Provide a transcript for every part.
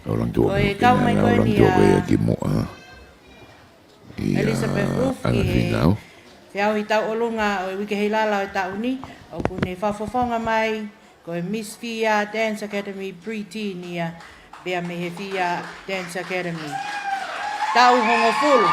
Orang tua Oi, kau mai koe orang ni tua a ki moa. Elizabeth Roof ki he Alfinau. whiau i tau olunga o wike hei lala o tau ni o kune whafofonga mai ko e Miss Fia Dance Academy Pre-Teen ni a bea me he Fia Dance Academy. Tau hongo fulu.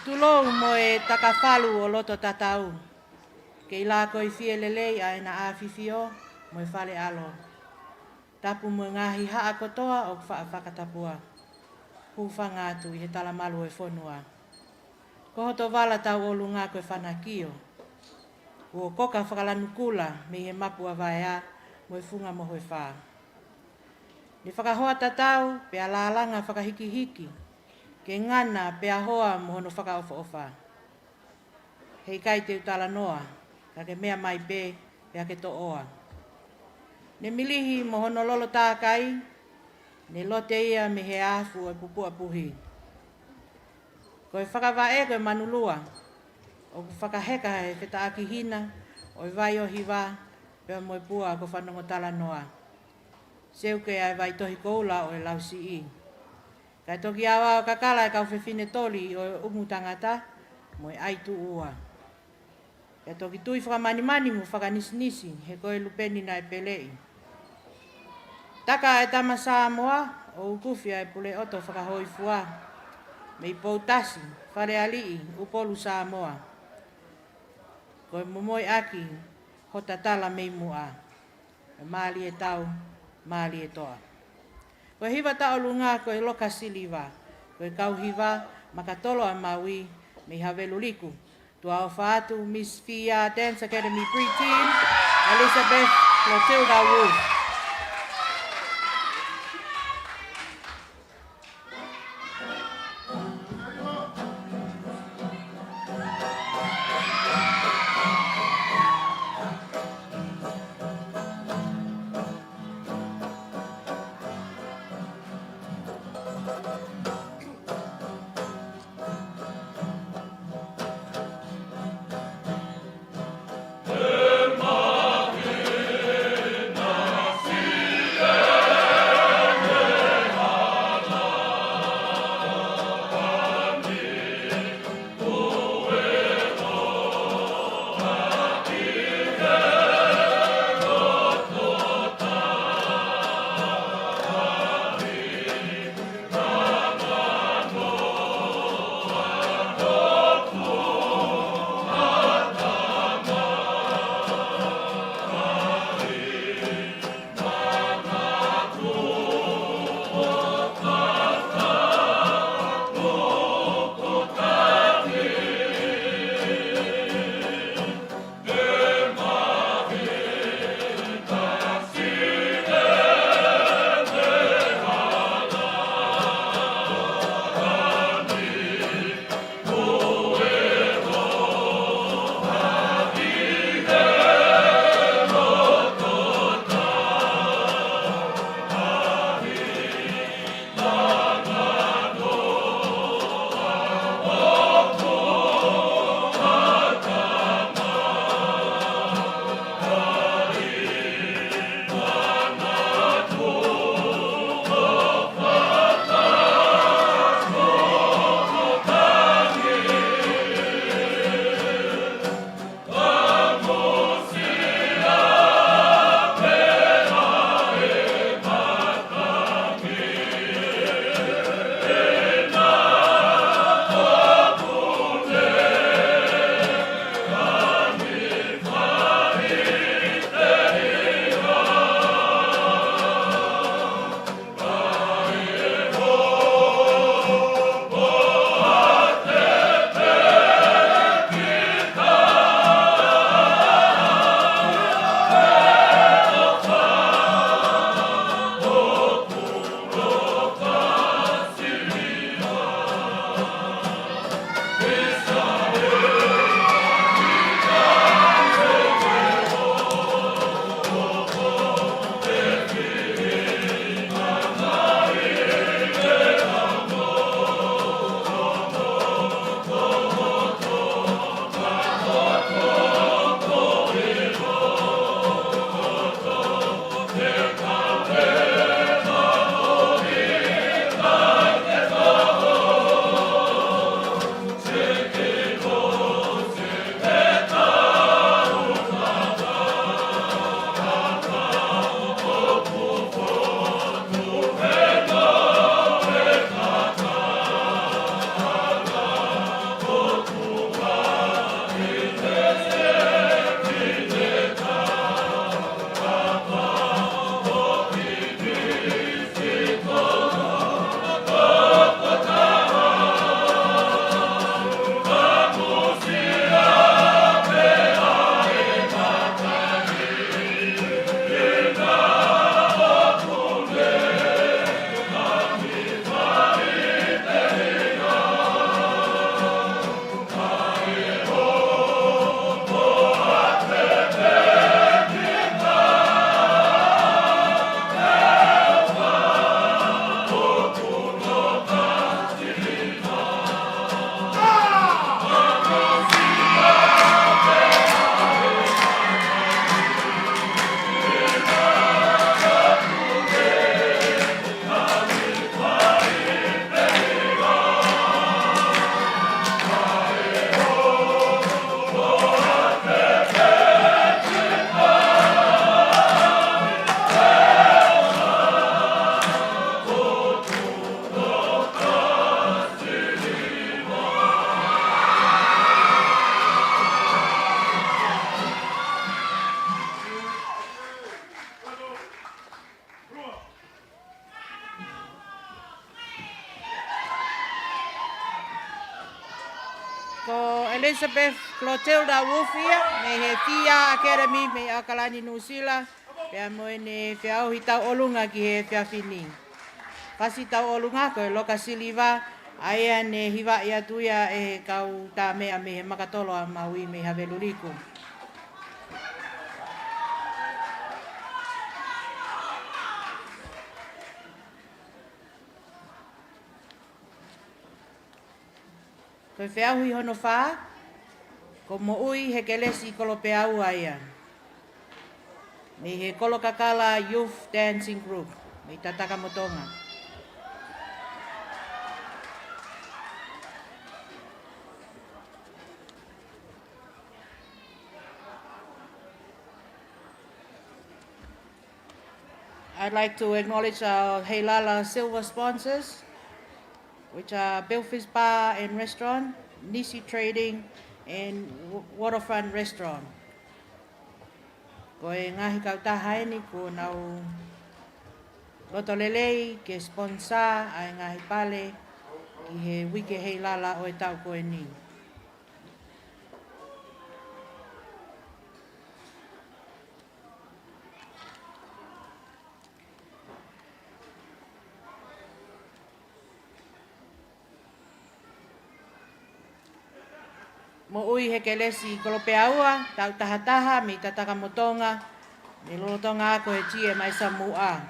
Tulou mo e takafalu o loto tatau. Ke ila koi fie lelei a ena a fifio mo e fale alo. Tapu mo ngahi haa kotoa o whakatapua. Hufanga atu i he talamalu e whonua. Ko hoto wala tau olu ngā koe whanakio. Ua koka whakalanukula me he mapu a vaea mo e funga mo hoi whaa. Ni whakahoa tatau pe a lalanga whakahiki-hiki. Ke ngana pe a hoa mo hono whakaofa-ofa. Hei kai te utala noa, ka ke mea mai pe a ke to oa. Ne milihi mo hono lolo tākai, ne lote ia me he afu e pupua puhi. Ko e whakawa e koe manulua, o ku whakaheka he whita aki hina, o i vai o hiwa, pe mo e pua ko whanongo tala noa. Seu ke ai vai tohi koula o e lau si i. Kai toki awa o kakala e kau whiwhine toli o umu tangata, mo e aitu ua. Kai toki tui whakamani-mani mo whakanisnisi, he koe lupeni na e pelei. Taka e tama Samoa, o ukufia e pule oto whakahoi fua. Me i poutasi, whare alii, upolu Samoa. Koe momoi aki, hota tala mei mua. E maali e tau, maali e toa. Koe hiwa ta olu ngā koe loka siliva. Koe kau hiwa, makatolo a maui, me havelu liku. Tua o whaatu, Miss Fia Dance Academy Pre-Teen, Elizabeth Clotilda Wolf. Elizabeth Clotilda Wolfia, me he Fia Academy, me Akalani Nusila, pea moe ne whiau hi tau olunga ki he whiawhini. Pasi tau olunga koe loka siliva, aia ne hiwa ia tuia e kau tā mea me he makatolo a maui me haveluriku. Koe whiauhi hono whā, ko mo ui he kelesi kolo peau aia. Me he kolo kakala Youth Dancing Group, me tataka motonga. I'd like to acknowledge our Heilala silver sponsors, which are Belfish Bar and Restaurant, Nisi Trading, and Waterfront Restaurant. Ko e ngahi kau tahaini ko nau loto lelei ke sponsor ai ngahi pale ki he wike Heilala o e tau koe ni. Mo ui he kelesi kolope aua, tau tahataha, mi tataka motonga, mi lolotonga ako he tie mai sa mua.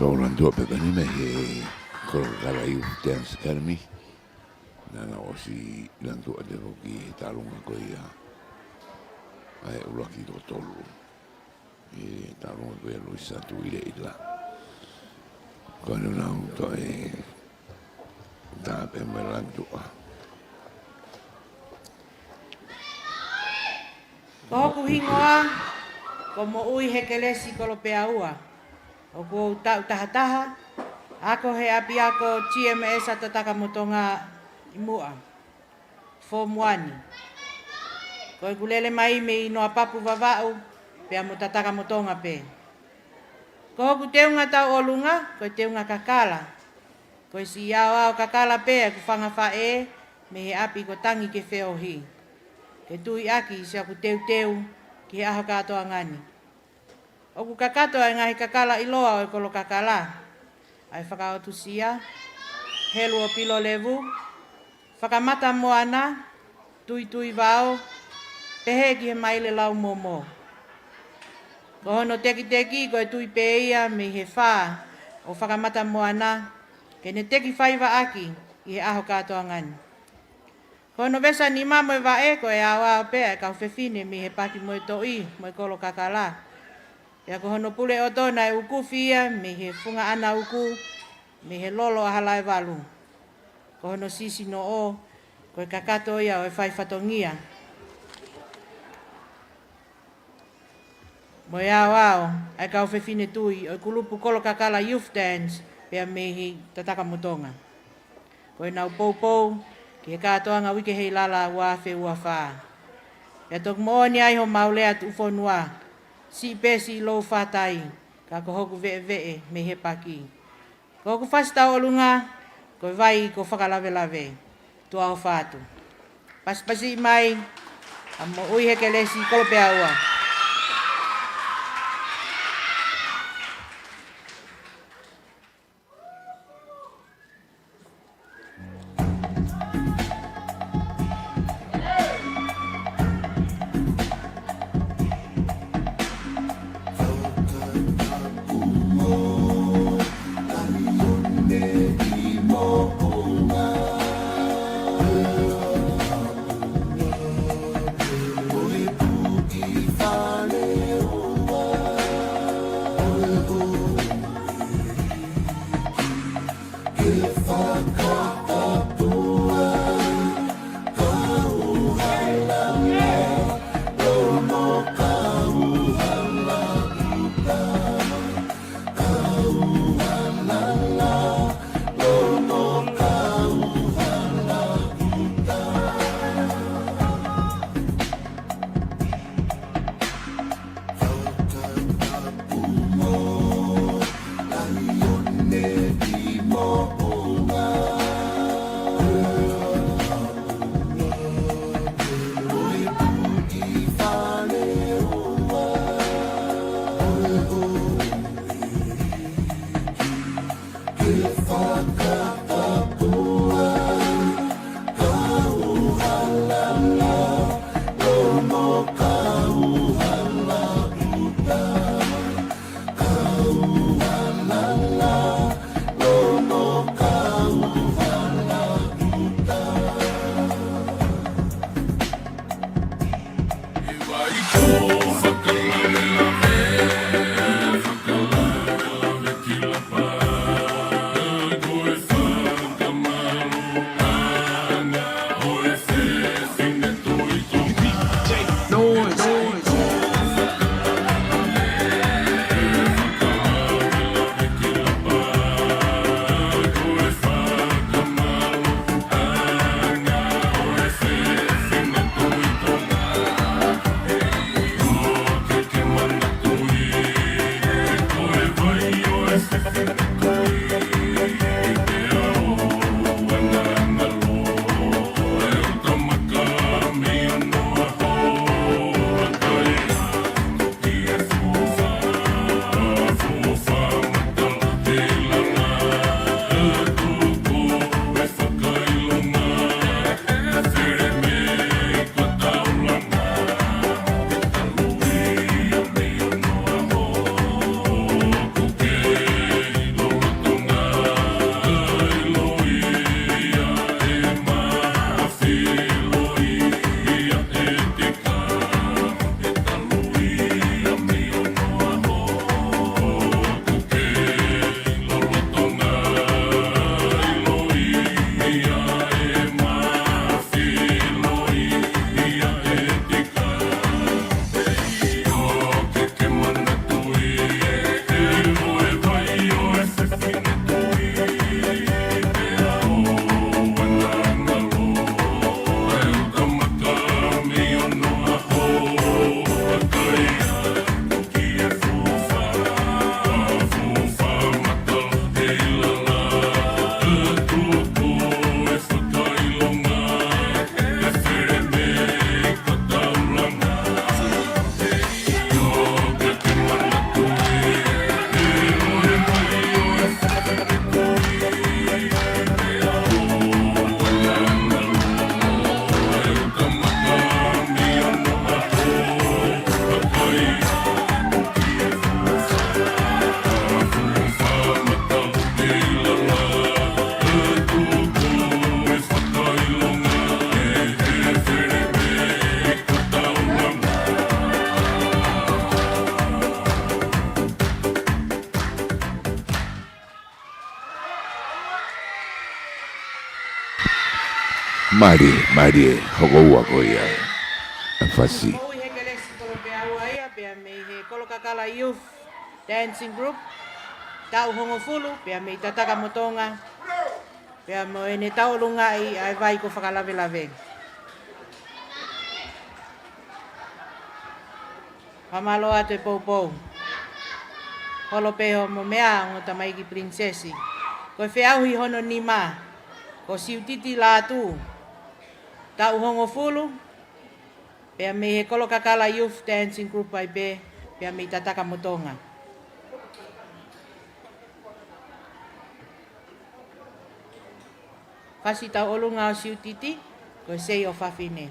Ko lantua pekani me he Kolokala Youth Dance Academy. Nana o si lantua te roki he talunga ko ia. Ai ulaki ko tolu. E talunga ko ia luisa tu ile ila. Ko anu nau to e tape me lantua. Ko hoku hingoa, ko mo ui he kelesi kolope aua. O ko tau tahataha, ako he api ako GMS atataka motonga imua, Form 1. Ko e kulele mai me inoa papu vavau, pea mo tataka motonga pe. Ko hoku teunga tau olunga, ko e teunga kakala. Ko e si iau au kakala pe, ku whanga whae, me he api ko tangi ke whiohi. Ke tui aki si aku teu ki he aho katoa ngani. Oku kakato ai ngahi kakala iloa o e kolo kakala. Ai whakaotusia, helu o pilo levu, whakamata moana, tui vau, pehe ki he maile lau momo. Ko hono teki ko e tui peia me he wha o whakamata moana, ke ne teki whaiva aki i he aho katoa ngani. Ko hono vesa ni mamo e vae ko e awa o pea kau whewhine me he paki mo e toi mo e kolo kakala. Ia ko hono pule o tōna e uku fia, me he funga ana uku, me he lolo a halai walu. Ko hono sisi no o, ko e kakato ia o e whai whatongia. Mo e au, ai kau whewhine tui, o kulupu kolo kakala Youth Dance, pea me he tataka motonga. Ko e nau pou, ki he katoanga wike hei lala ua whe ua wha. Ia tok mooni ai ho maulea tu ufonua, si pesi lo fatai ka ko hoku ve me he paki ko hoku fasta olunga ko vai ko whakalave tu au fatu pasi mai amo ui he kelesi kolope aua. Mari, hoko ua ko ia. Afasi. Oi hekelesi kolo pe aua ia, pea me he kolo kakala youth dancing group. Tau hongo fulu, pea me tataka motonga. Pea mo ene tau lunga i ai vai ko whakalave-lave. Pamalo atu e pou. Holo peho mo mea o tamai ki princesi. Ko e whiauhi hono ni ma. Ko siutiti la tu. Tau hongo fulu. Pea me he kolo kakala youth dancing group ai be. Pea me tataka motonga. Kasi tau olunga o siutiti. Ko sei o whawhine.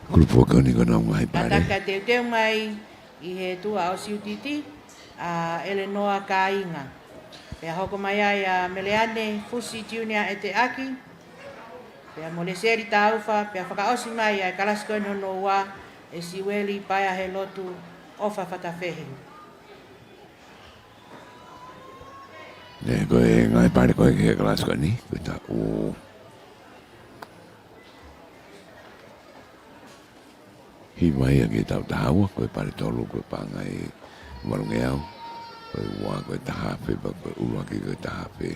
Grupo ko ni ko na ngai pare. Tataka teu mai i he tua o siutiti a Eleanor Kainga. Pea hoko mai ai a Meleane Fusi Junior e te aki. Pea mo le seri taufa, pea whakaosi mai ai kalasko no noa e siweli paia he lotu ofa whatawhehe. Ne ko e ngai pare ko e ke kalasko ni. Ko ta o hi mai ke tau tahawa ko e pare tolu ko pangai walungeau ko e ua ko e tahape pa ko ua ki ko e tahape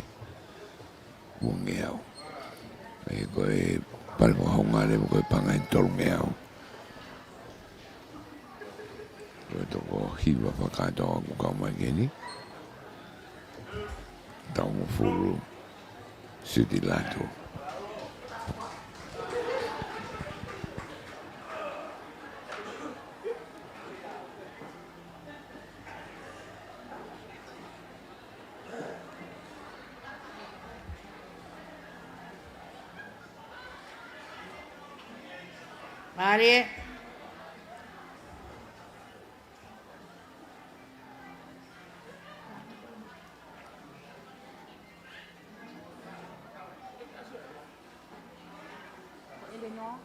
uangeau e ko e pare ko haungare ko e pangai tolungeau ko e toko hiwa whakatoa ko kau mai geni tau mo furu siti lato. Pare. Eleanor.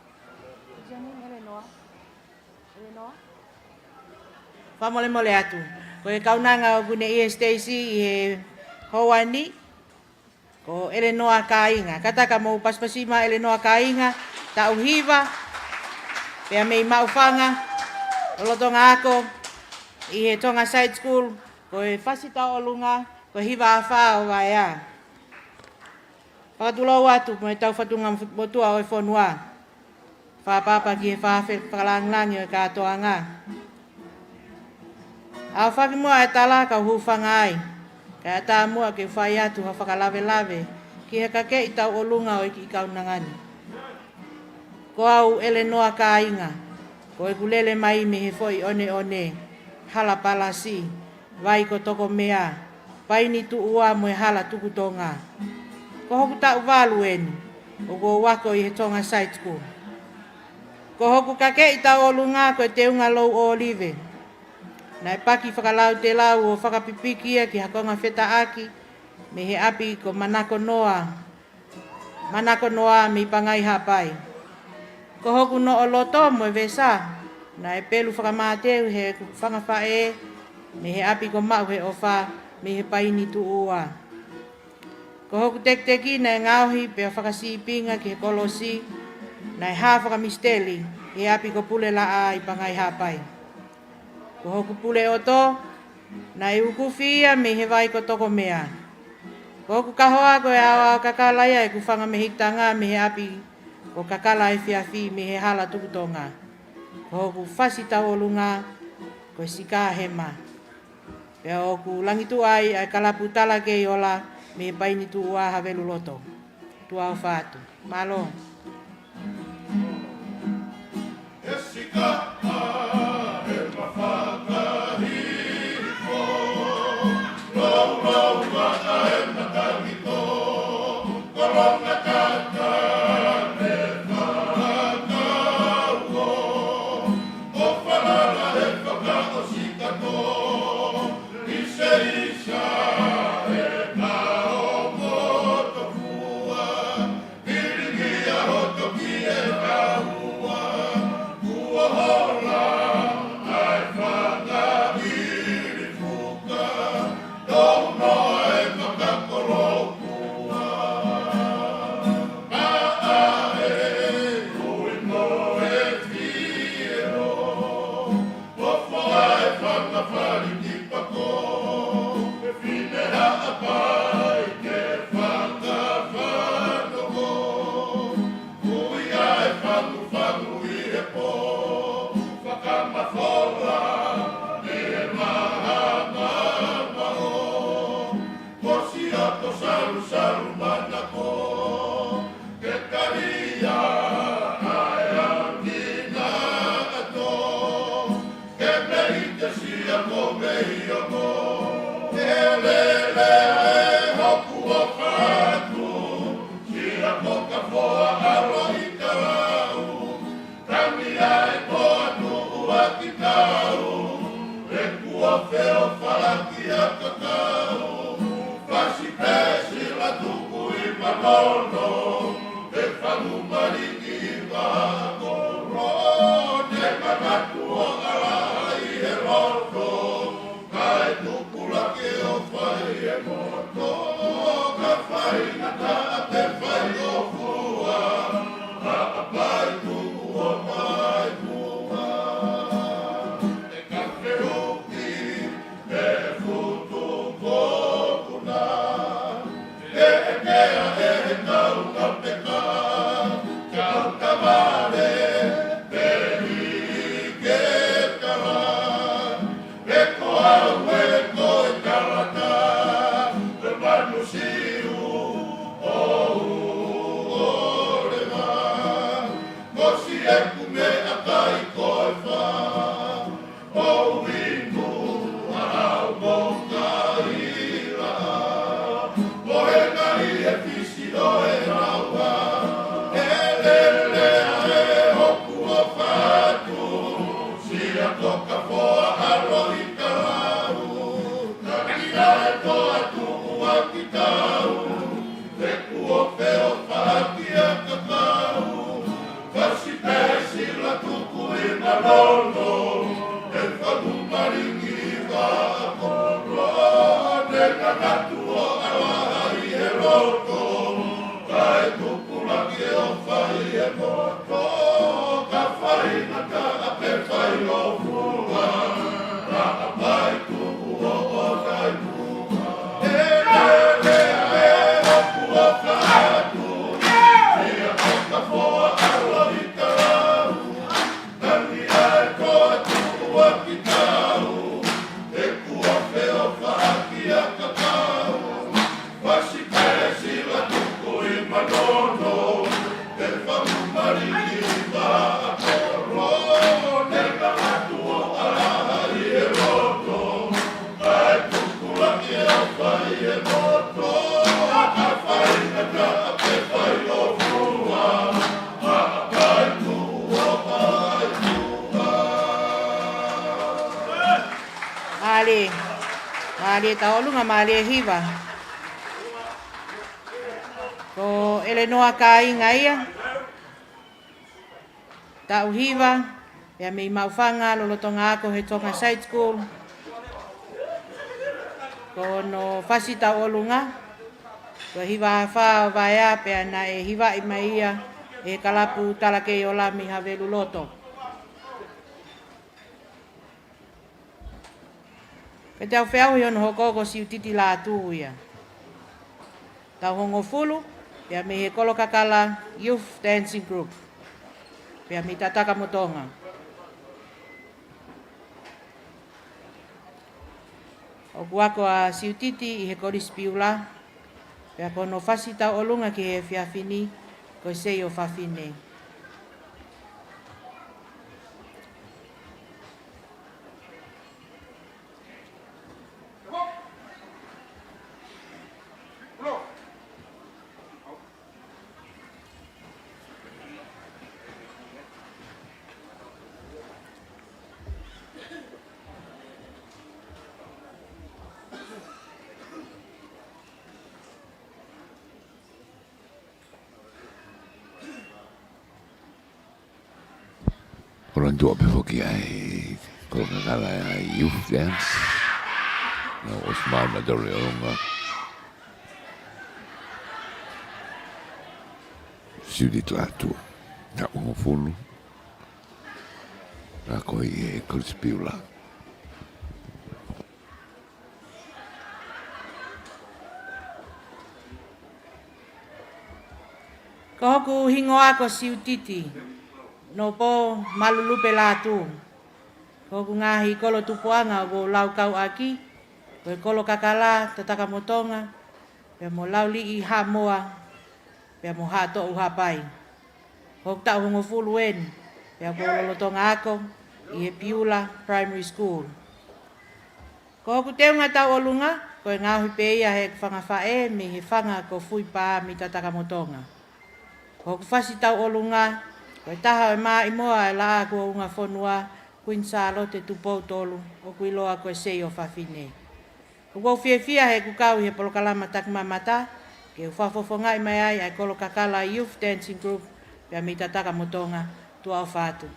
Janine Eleanor. Eleanor. Whamole atu. Ko e kaunanga o kune i Stacy i he Hawani. Ko Eleanor Kainga. Kataka mo paspasima Eleanor Kainga. Ta uhiva. Pea mei maufanga. Olotonga ako. I he Tonga Side School. Ko e whasita o lunga. Ko hiva a whao vai a. Pakatulau atu mo e tau whatunga motua o e whanua. Whapapa ki he whakalanglangi o e katoa ngā. Au whaki mua e tala ka hufanga ai. Ka ata mua ke whai atu ha whakalave lave. Ki he kake i tau o lunga o i ki kaunangani. Ko au Eleanor Kainga. Ko e kulele mai me he foi one one. Hala palasi. Vai ko toko mea. Paini tu ua mo e hala tuku tonga. Ko hoku tau walu eni. O ko wako i he Tonga Side School. Ko hoku kake i tau o lunga ko e te unga lou o olive. Nai paki whakalau te lau o whakapipikia ki hakonga wheta aki. Me he api ko manako noa. Manako noa me pangai hapai. Ko hoku no o loto mo e vesa. Nai pelu whakamateu he whangawhae. Me he api ko mau he ofa. Me he paini tu ua. Ko hoku tekteki nai ngauhi peo whakasipinga ki he kolosi. Nai haa whakamisteli. He api ko pule la a i pangai hapai. Ko hoku pule o to, nai ukufia me he vai ko toko mea. Ko hoku kahoa ko e awa kakalaia e kufanga me hitanga me he api ko kakala e fiafi me he hala tukutonga. Ko hoku whasita o lunga ko e sika hema. Pea hoku langitu ai ai kalapu tala ke i ola me he paini tu ua havelu loto. Tua o whātu. Malo. Oh Mali taolunga mali hiva. Ko Eleanor ka inga ia. Tau hiva. Ya mi maufanga lolotonga ako he tonga side school. Ko no fasi taolunga. Ko hiva fa vaya pe na e hiva i mai ia. E kalapu talake o la mi havelu loto. Ke tau whiau hon hokoko si utiti la atu ia. Tau hongo fulu, pia me he kolo kakala Youth Dancing Group. Pia mi tataka motonga. O kuako a si utiti i he koris piula. Pia kono fasi tau olunga ki he whiawhini, ko sei o whawhine. Orang tua befoki ai ko kala ai youth dance. No Osman Madore onga. Sudi tlatu. Ta o fulu. Ra ko e kurspiula. Ko ku hingo ako si utiti. No po malulupe latu. Ko ku ngahi kolo tupuanga o lau kau aki. Ko kolo kakala tataka motonga. Pe mo lau li i ha moa. Pe mo ha to uha pai. Ko ta hongo fuluen. Pe ko lolotonga ako i he Piula Primary School. Ko ku teunga tau olunga. Ko ngahi pe ia he whangafae mi he whanga ko fui pa mi tataka motonga. Ko ku fasi tau olunga. Ko taha e maa i moa e laa kua unga whonua kuin salo te tupou tolu o kui loa koe sei o whawhine. Ko kua whia he kukau i he polokalama takmamata ke uwhafofonga i mai ai kolo kakala Youth Dancing Group pia mi tataka motonga tua o whātu.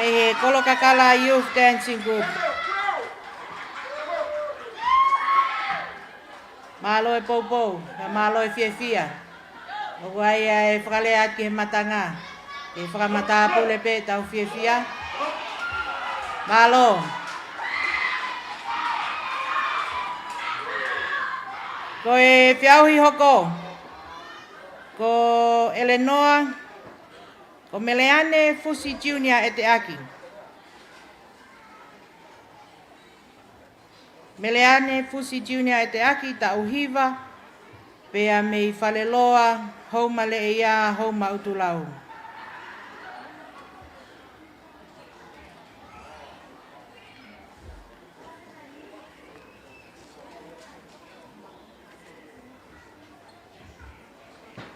me he Kolokakala Youth Dancing Group. Malo e poupou, malo e fia. O wai e whakaleat ki he matanga. E whakamata pule pe tau fia. Malo. Ko e whiauhi hoko. Ko Eleanor. Ko Meleane Fusi Junior e te aki. Meleane Fusi Junior e te aki ta uhiva. Pea me i whaleloa, hauma le e ia, hauma utulau.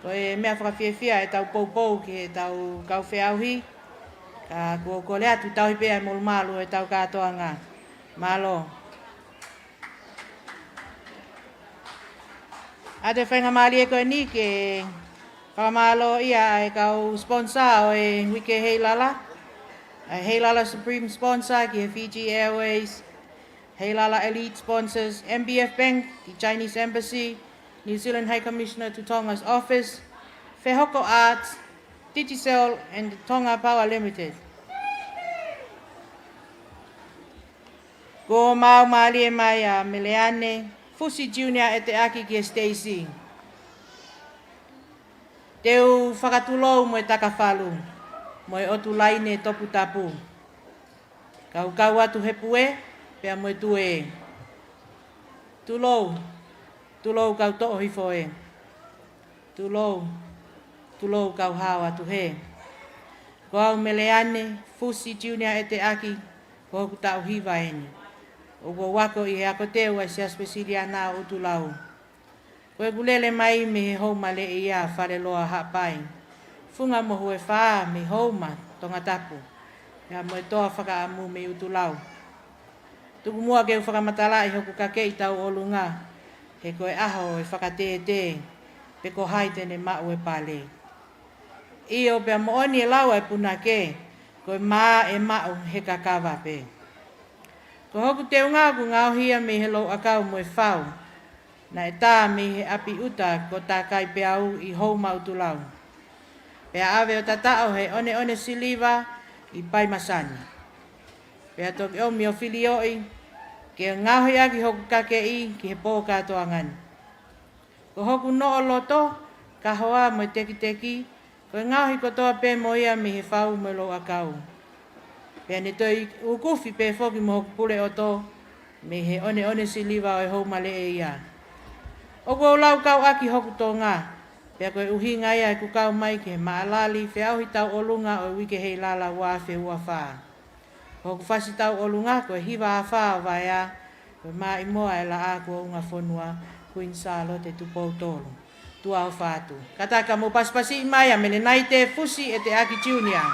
Ko e mea whakawhiawhia e tau poupou ki e tau kauwhiauhi. Ka ko le atu tau hipea e molu e tau katoa ngā. Malo. A te whainga maali e koe ni ke whakamalo ia e kau sponsor o e Wike Heilala. Heilala Supreme Sponsor ki he Fiji Airways. Heilala Elite Sponsors, MBF Bank, the Chinese Embassy, New Zealand High Commissioner to Tonga's Office, Whehoko Arts, Digicel and Tonga Power Limited. Ko mau maali e mai a Meleane Fusi Junior e te aki ki e Stacey. Teu whakatulou mo e takawhalu, mo e otu laine topu tapu. Kau atu he pue, pea mo e tue. Tulou kau to'o hifo e. Tulou kau hao atu he. Ko au Meleane Fusi Junior e te aki, ko hoku tau hiva eni. O ko wako i he ako teo e sia spesilia nā utulau. Koe kulele mai me he houma le ia whare loa hapai. Funga mohu e whaa me houma tonga tapu. Ia mo e toa whakaamu me utulau. Tuku mua ke u whakamatala i hoku kake i tau olunga. He koe aho e whakatete. Pe ko hai tene mau e pale. Io pe mo oni e lau e puna ke. Koe maa e mau he kakawa pe. Ko hoku te unga ku ngauhia me he lo akau mo e whau. Na e tā me he api uta ko tā kai pe au i hou mautulau. Pea awe o tatao he one siliva i pai masani. Pea toki o mi o fili oi ke ngauhia ki hoku kake i ki he pō katoa ngani. Ko hoku no o loto ka hoa mo e teki ko ngauhi ko toa pe mo ia me he whau mo lo akau. Pea ne toi ukufi pe foki mo hoku pule o to me he one siliva o e hou male e ia. O ko lau kau aki hoku tō ngā. Pea koe uhinga ia e ku kau mai ke maalali whiauhi tau olunga o Wike Heilala wafe ua whaa. Hoku whasi tau olunga koe hiwa a whaa o vai a koe maa imoa e la a kua unga whonua Queen Charlotte te tupou tolu. Tua o whātu. Kataka mo paspasi i mai a mene nai te Fusi e te Aki Junior.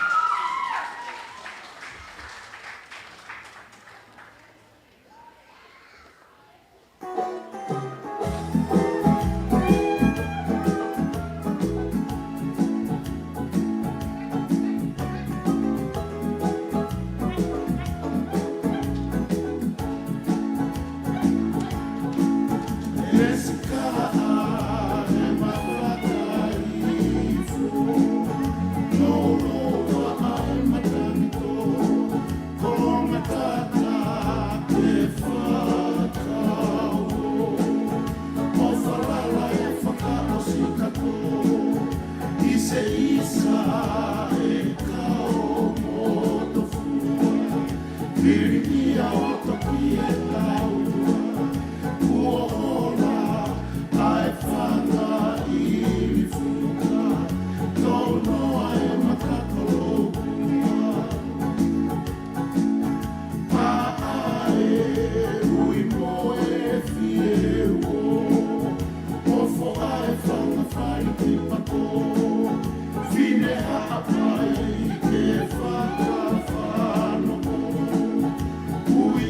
Ui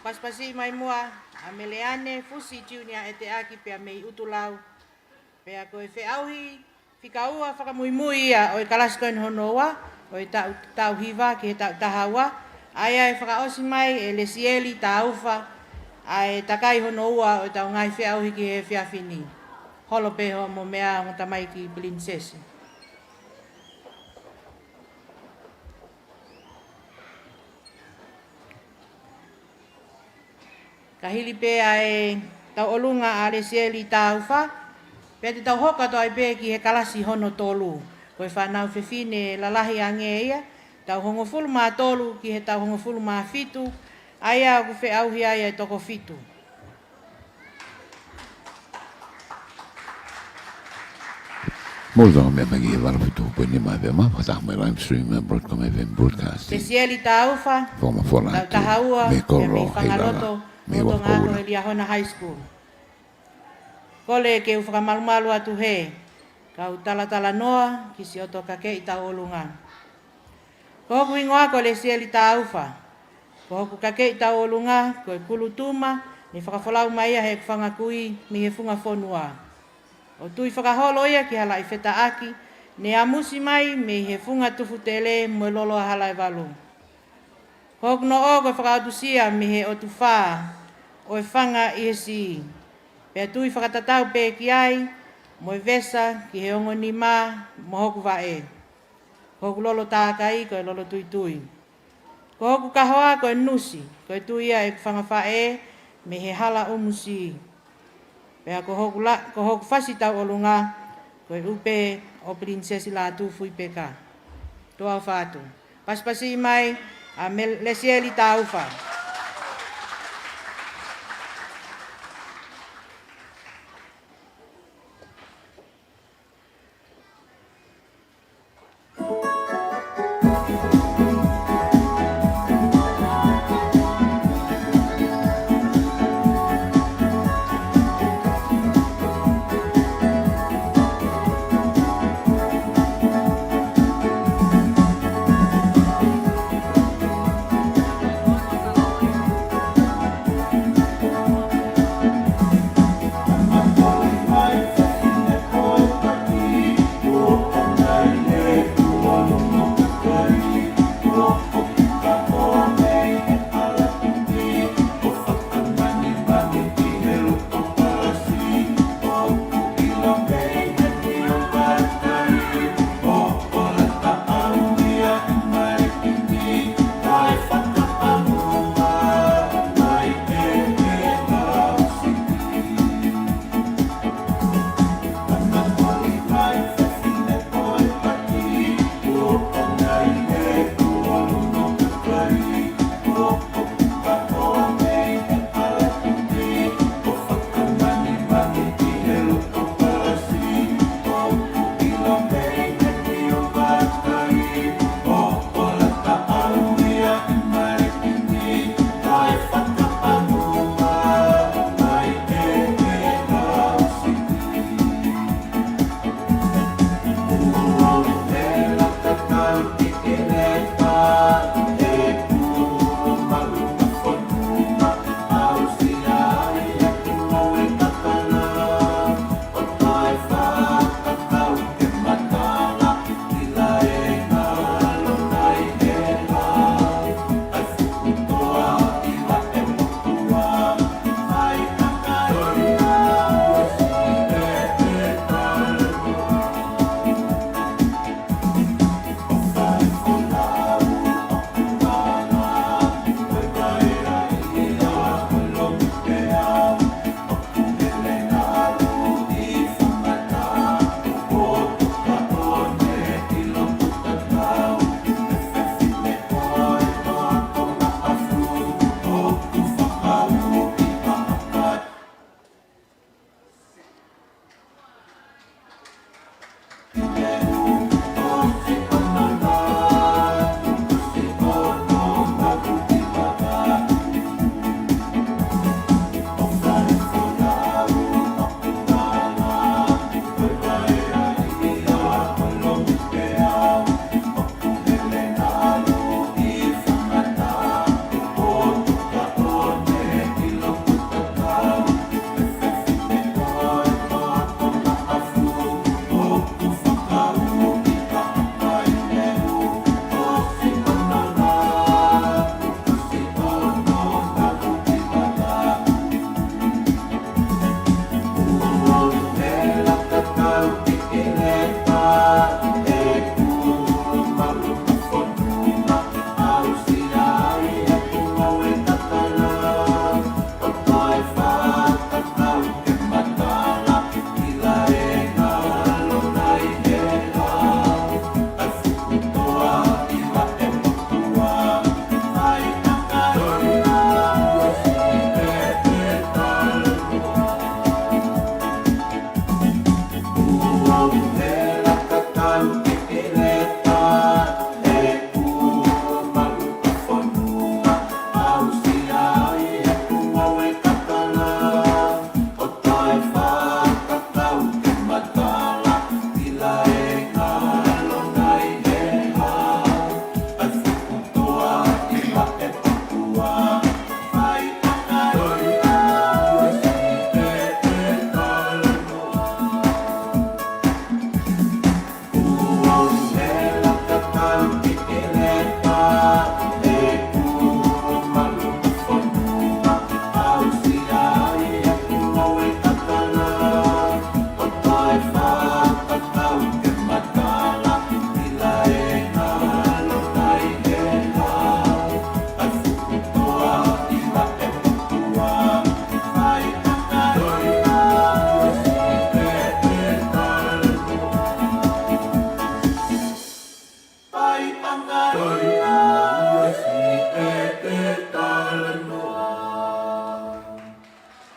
Paspasi mai mua, a meleane fusi junior e te aki pea mei utulau. Pea koe whiauhi, whikaua whakamui ia o i kalaskoin honoa, o i tau hiva ki he tau tahaua. Aia e whakaosi mai e lesieli tauwha, a e takai honoa o i tau ngai whiauhi ki he whiawhini. Holo peho mo mea ngota mai ki Princesi. Kahili pea e tau olunga a lesieli tauwha, pea te tau hoka to ai pea ki he kalasi hono tolu. Koe whanau whiwhine lalahi ange ia, tau hongo fulu maa tolu ki he tau hongo fulu maa fitu, aia ku whiauhi aia e toko fitu. Multa me magi e wala fitu po ni mai vema, pata mai live stream e broadcom FM broadcast. Lesieli tauwha, Foma fola tau tahaua, me koro whangaloto, moto ngako e Liahona High School. Kole ke u whakamalumalu atu he, kau talatala noa ki si oto kake i tau olunga. Ko hoku ingoa ko lesieli tauwha, ko hoku kake i tau olunga, ko e kulu tuma, ni whakafolau mai he whangakui mi he funga whonua. O tui whakaholo ia ki hala i wheta aki, ne amusi mai me he funga tufu tele mo lolo hala i walu. Ko hoku no o ko whakautusia mi he o tu whaa, o e whanga i he si. Pea tui whakatatau pe ki ai, mo e vesa ki he ongo ni mā, mo hoku wae. Ko hoku lolo tākai, ko e lolo tui tui. Ko hoku kahoa, ko e nusi, ko e tui ia e whanga wae, me he hala o musi. Pea ko hoku whasi tau olunga, ko e upe o Princesi la tufu i peka. Toa whātu. Paspasi mai, a lesieli tauwha.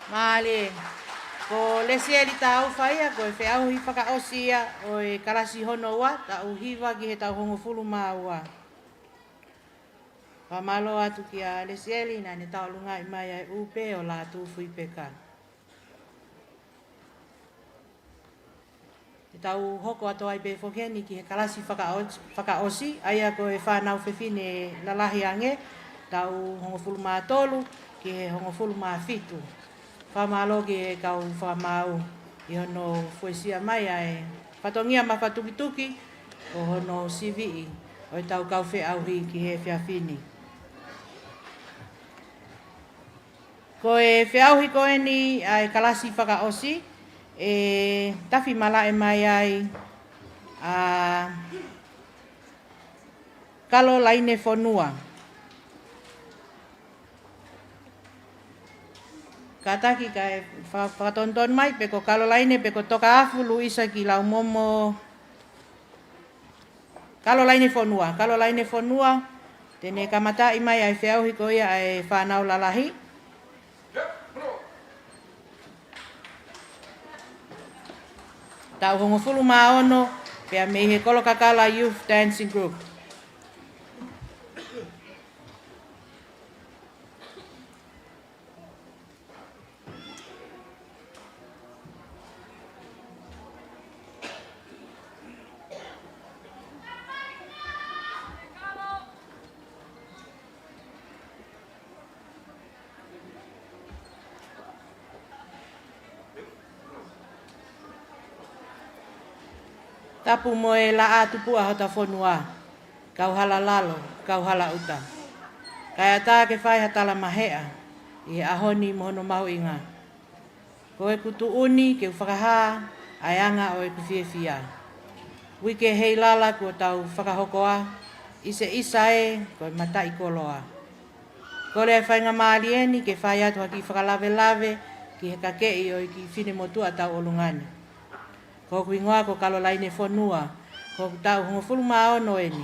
Male, ko lesi e li tau whaia, ko e whiau hi whakaosia o e karasi hono wa, ta uhiwa ki he tau hongo fulu maa ua. Pamalo atu ki a Lesieli na ne taolunga I mai ai upe o la tu fui peka. Te tau hoko ato ai pe fokeni ki he kalasi whakaosi, aia ko e whanau whiwhine lalahi ange, tau hongofulu maa tolu ki he hongofulu maa fitu. Whamalo ki e kau whamau I hono fuesia mai ai whatongia ma whatukituki o hono CVI o e tau kau whiauhi ki he whiawhini. Ko e whiauhi koe ni ai kalasi whakaosi, e tafi mala e mai ai a kalo laine fonua. Kataki ka e whakatonton mai peko kalo laine peko toka afu luisa ki lau momo kalo laine fonua tene kamata I mai ai whiauhi ko ia ai whanau lalahi. Tau hongofulu maa ono pea me he Kolokakala Youth Dancing Group. Tapu moe la atupua hota fonua, kau hala lalo, kau hala uta. Kaya tā ke whai hatala mahea, I he ahoni mohono mau inga. Ko e kutu uni ke whakaha, ayanga o e kuwhiawhia. Wike hei lala kua tau whakahokoa, ise isae ko e mata I koloa. Ko le whainga maalieni ke whai atu haki whakalave lave, ki he kakei o I ki whine motua tau olungani. Ko kuingoa ko kalo laine fonua, ko tau hongofulu maa ono eni.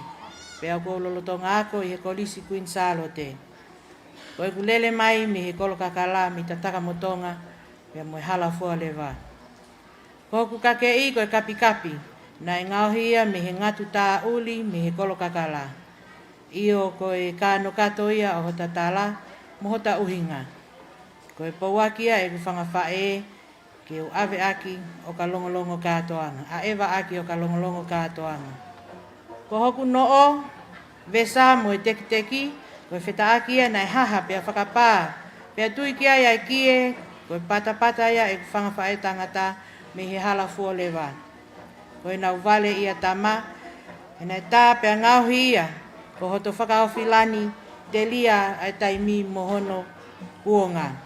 Pea ko lolotonga ako I he kolisi Queen Salote. Ko e kulele mai me he Kolokakala mi tataka motonga, pea moe hala fua lewa. Ko ku kakei ko e kapi, na e ngauhia me he ngatu taa uli me he Kolokakala. Io ko e kano katoia o hota tala, mohota uhinga. Ko e pauakia e kufanga whae, ke o ave aki o ka longolongo kātoanga, a ewa aki o ka longolongo kātoanga. Ko hoku noo, vesa mo e teki, ko e wheta akia na e haha pea whakapā, pea tui kia ia e kie, ko e pata ia e whanga whae tangata me he hala fua lewa. Ko e nau vale ia tama, e nai tā pea ngauhi ia, ko hoto whakaofilani, te lia ai taimi mohono uonga.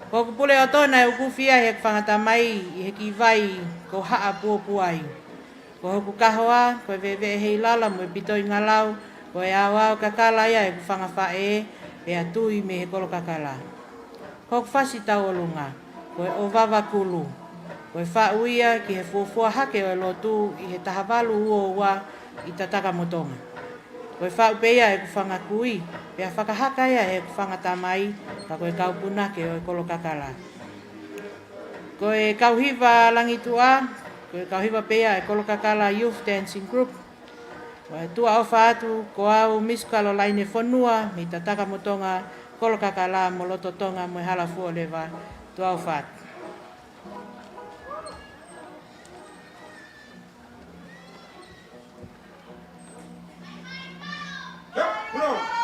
Ko kupule o tōna e ukufia he whangata mai I he ki vai ko haa puapuai. Ko hoku kahoa, ko e vewe hei lala mo e pito I ngalau, ko e awao kakala ia e kufanga whae, e atui me he Kolokakala. Ko whasi tau olunga, ko e ovawa kulu, ko e whauia ki he fuafua hake o e lotu I he tahavalu ua I tataka motonga. Ko e whaupeia e kufanga kui, pea whakahaka ia e kufanga tamai, ka ko e kaupunake o e Kolokakala. Ko e kauhiwa langitua, ko e kauhiwa pea e Kolokakala Youth Dancing Group. Ko e tua ofa atu, ko au miskalo laine fonua, mi tataka motonga Kolokakala mo loto tonga mo e hala fua lewa, tua ofa atu. Thank you.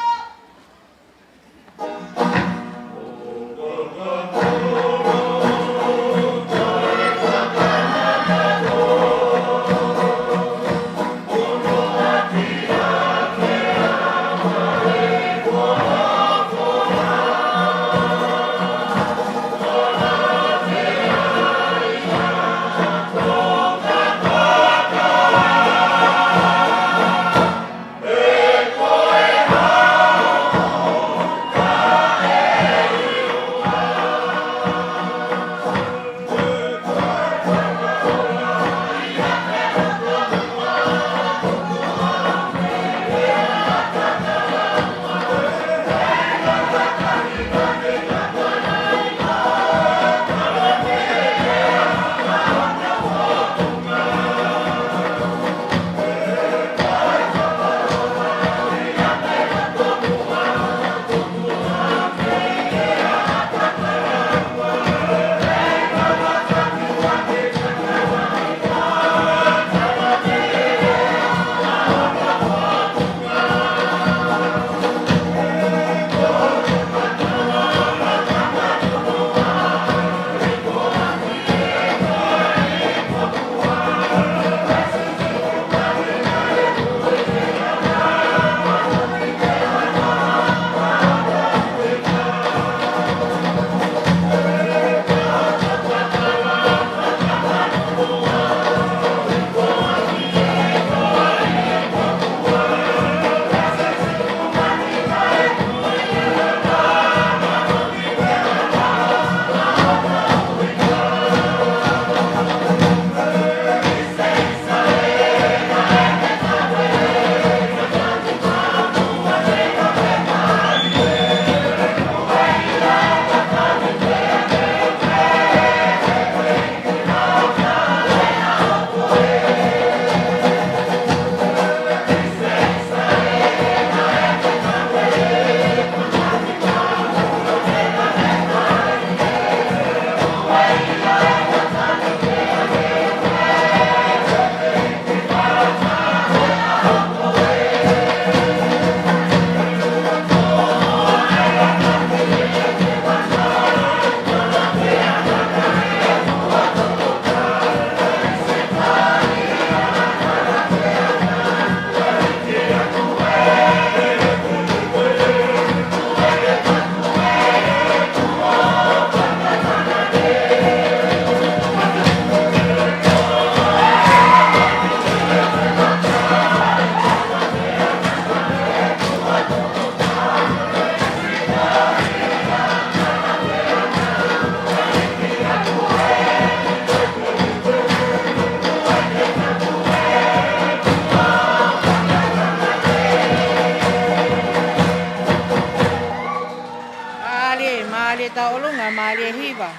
taolunga maalia hiva.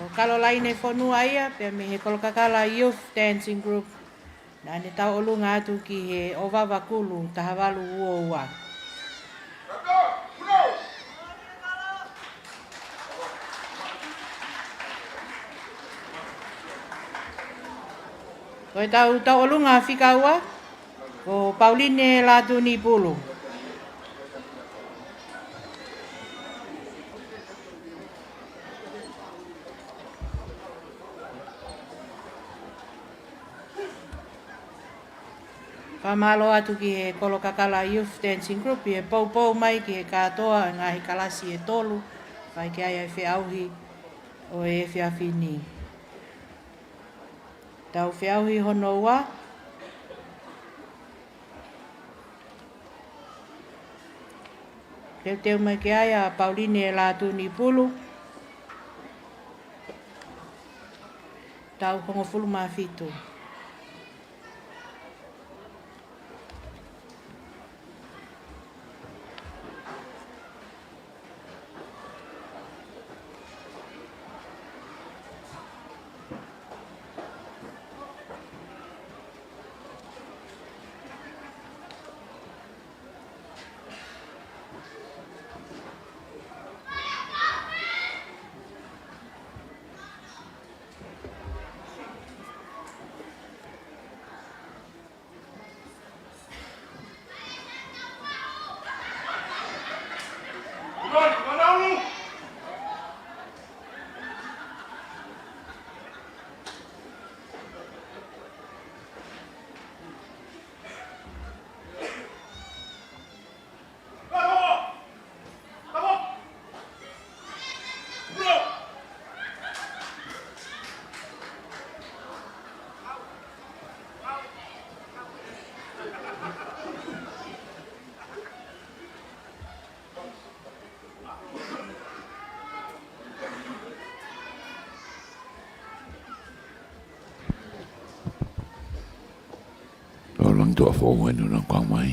O kalolaine whanua ia, pia me he kolokakala Youth Dancing Group. Na ne taolunga atu ki he ovawa kulu tahawalu uoua. Koe taolunga whikaua, ko Pauline Latuni Pulu. Pamalo atu ki he kolokakala Youth Dancing Group, he pou mai ki he katoa ngahi kalasi e tolu, whai ki ai e whiauhi o e whiawhini. Tau whiauhi hono ua. Teu mai ki ai a Pauline Latuni Pulu. Tau hongo fulu mawhitu. Lang tua fo wenu na kwa mai.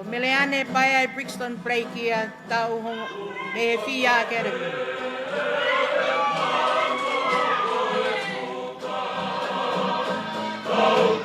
Meleane pai ai Brixton Play kia tau hong e Fia Academy. Oh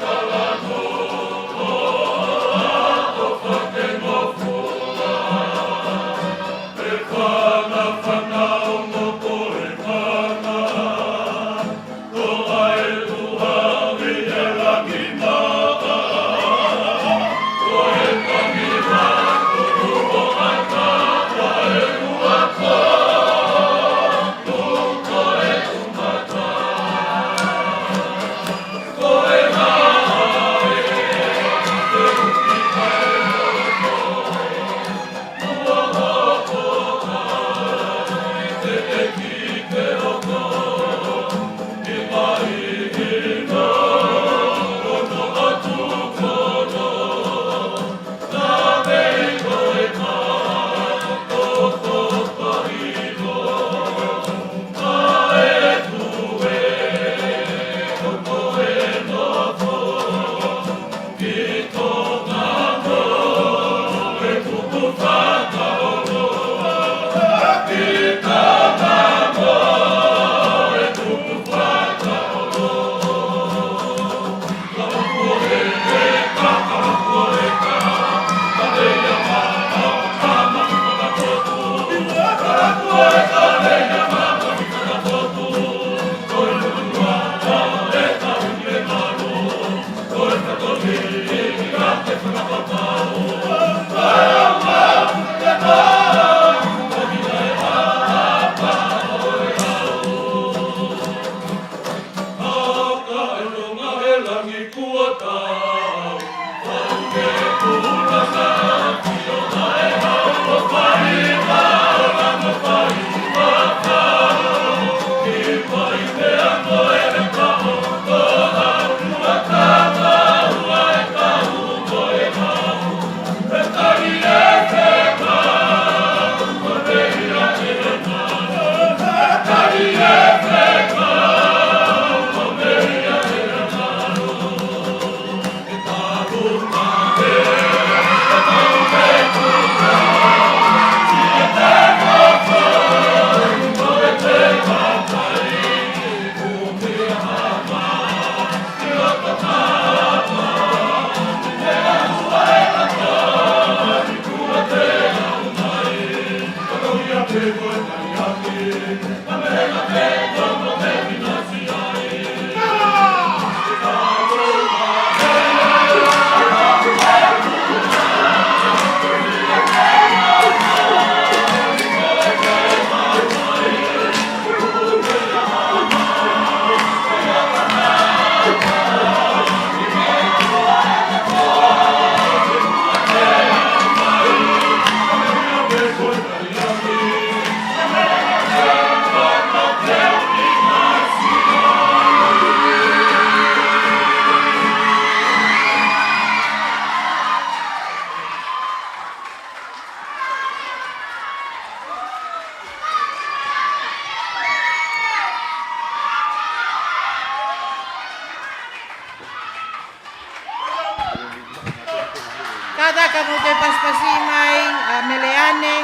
ka mo te paspasi mai a Meleane,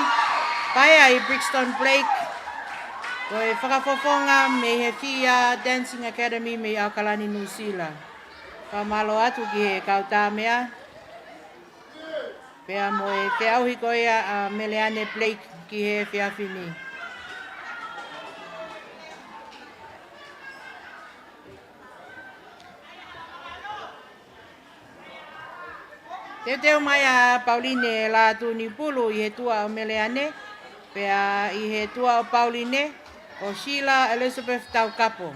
pai ai Brixton Blake. Ko e whakafofonga me he Fia Dancing Academy me Aukalani New Zealand. Ka malo atu ki he kautamea. Pea mo e te auhi ko ia a Meleane Blake ki he whiawhini. Te teo mai a Pauline la tuni pulu i he tua o Meleane. Pea i he tua o Pauline o Sheila Elizabeth Taukapo.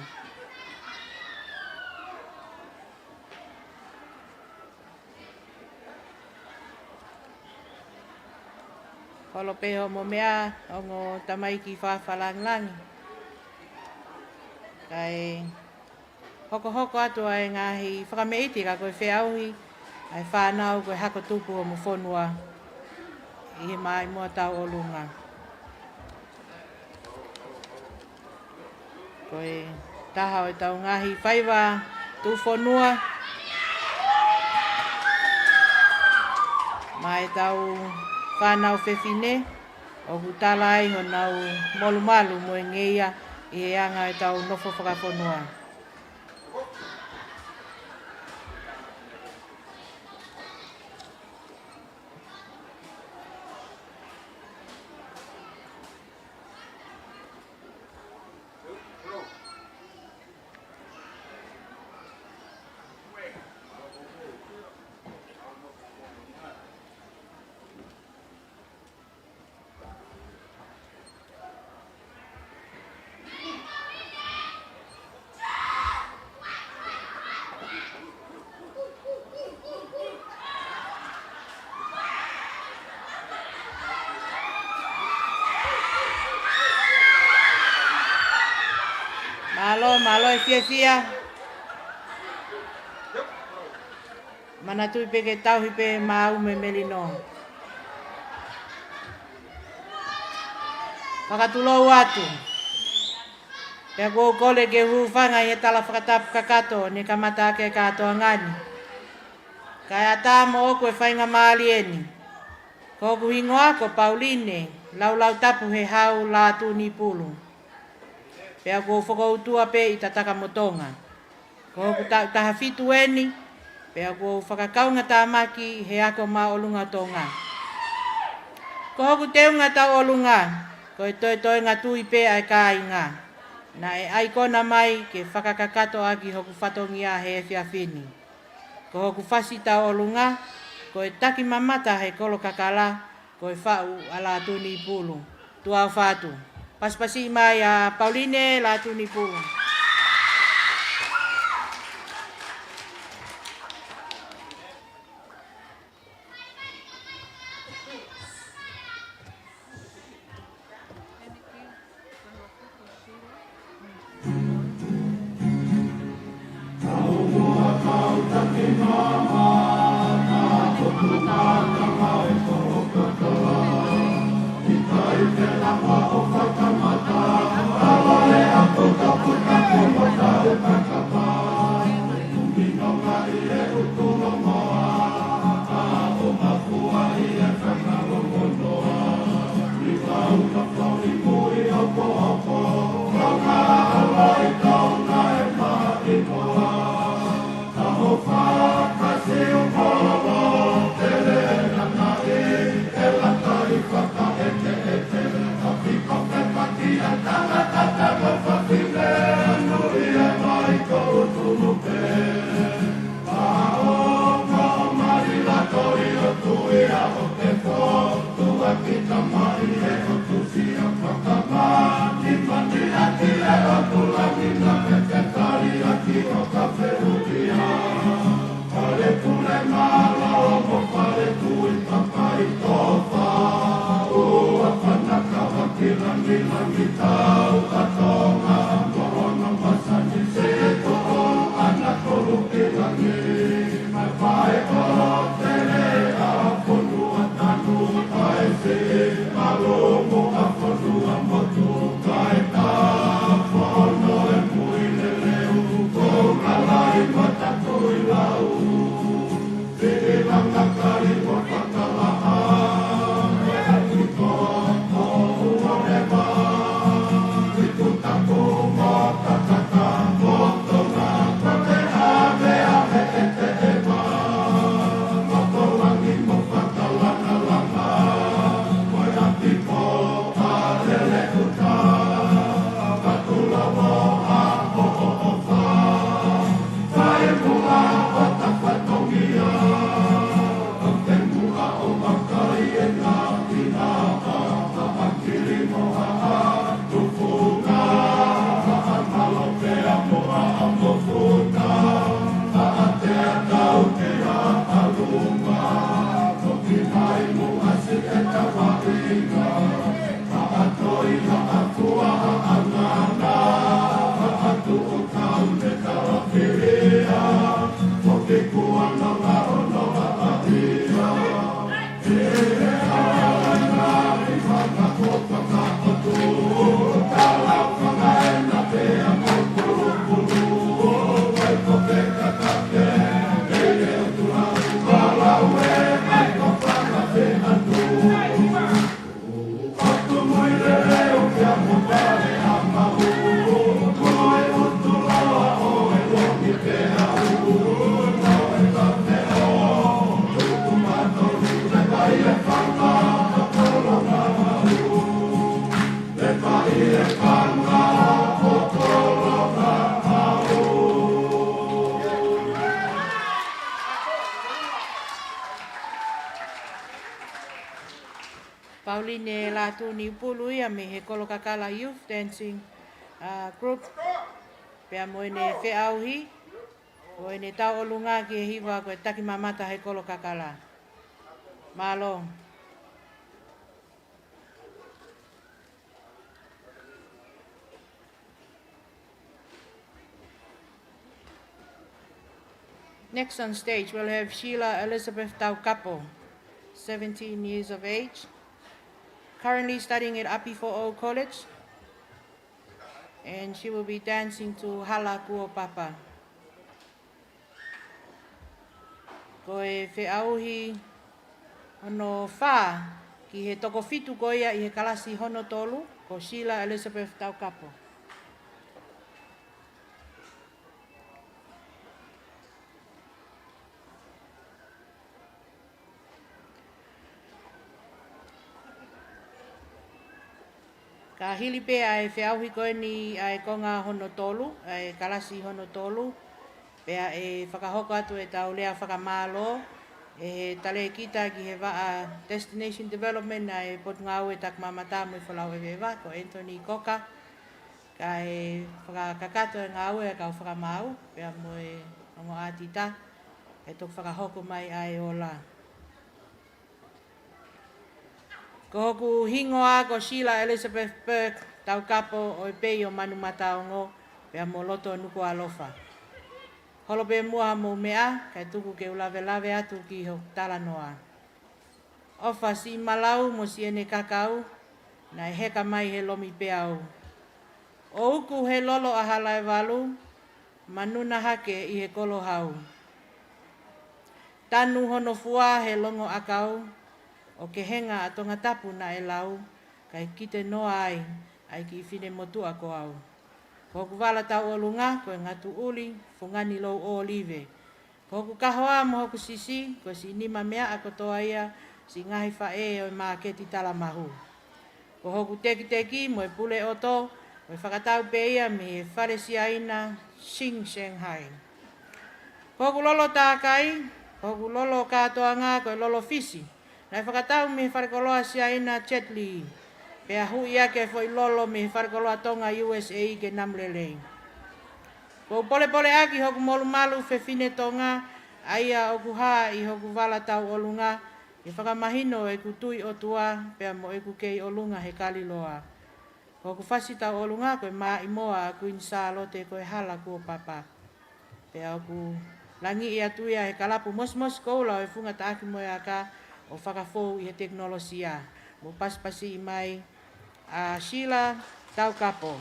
Kolo peho mo mea o ngō tamaiki whawhalanglangi. Kai hoko atu ai ngahi whakameiti ka koe whiauhi ai whanau koe hako tupu o mo whonua i he mai mua tau o lunga. Koe taha o tau ngahi whaiwa tu whonua. Mai tau whanau whewhine o hutalai ho nau molumalu mo e ngeia i he anga e tau nofo whakawhonua. Malo e fia. Mana tui peke tauhi pe mau me melino. Whakatulou atu. Pea kou kole ke huwhanga i he tala whakatapu kakato ni kamata ke katoa ngani. Kai ata mo oku e whainga maali eni. Ko oku hingoa ko Pauline, lau tapu he hau la tuni pulu. Pea ko whakautua pe i tataka motonga. Ko hoku taha fitu eni, pea ko whakakaunga tāmaki he ako ma olunga tonga. Ko hoku teunga tau olunga, ko e toi ngā tui pe ai ka inga. Na e aikona mai ke whakakakato aki hoku whatongia he whiawhini. Ko hoku whasi tau olunga, ko e taki mamata he kolo kakala, ko e whau ala tuni pulu. Tua o whatu. Paspasi mai a Pauline la tuni pulu. Thank you. line la tuni upulu ia me he kolokakala youth dancing group. Pea mo ne whiauhi, o ne tau olunga ki he hiwa koe taki mamata he kolokakala. Malo. Next on stage, we'll have Sheila Elizabeth Taukapo, 17 years of age, currently studying at Api4O College, and she will be dancing to Hala Kuo Papa. Ko e whiauhi ono whā ki he toko fitu ko ia I he kalasi hono tolu, ko Sheila Elizabeth Taukapo. Ka hili pe ai whiauhi koe ni ai konga hono tolu, ai kalasi hono tolu, pea e whakahoko atu e tau lea whakamalo, e he tale kita ki he waa Destination Development ai Potungau e tak mamata mo I whalau e wewa, ko Anthony Koka, ka e whakakato e ngau e kau whakamau, pea mo e ongo atita, e tok whakahoko mai ai o la. Ko hoku hingoa ko Sheila Elizabeth Burke Taukapo o pei o manu mataongo pea mo loto nuku alofa. Holo pe mua mo mea kai tuku ke ulawe lawe atu ki ho talanoa. Ofa si malau mo si ene kakau na heka mai he lomi peau. O uku he lolo a halai walu manuna hake I he kolo hau. Tanu hono fua he longo akau. O ke henga atonga tapu na e lau, kai kite noa ai ki whine motua ko au. Ko ku wala tau olunga, ko ngatu uli, fungani lou o olive. Ko ku kahoa mo hoku sisi, ko si nima mea ako toa ia, si ngahi whae o maa keti tala mahu. Ko hoku teki mo e pule oto, mo e whakatau pe ia me whare si aina, Xing Shanghai. Ko ku lolo tākai, ko ku lolo katoa ngā, ko lolo fisi. Nai whakatau me wharekoloa si aina Jet Li. Pea hui ake foi lolo me wharekoloa tonga USA ke namlelei. Ko pole aki hoku molu malu whewhine tonga, aia oku haa I hoku wala tau olunga, I whakamahino e ku tui o tua, pea mo e ku kei olunga he kaliloa. Ko ku whasi tau olunga koe maa imoa ku insa lote koe hala kuo papa. Pea oku langi I atuia he kalapu mos koula o e funga taaki moe aka, o whakafou I he teknolosia. Mo paspasi I mai a Sheila Taukapo.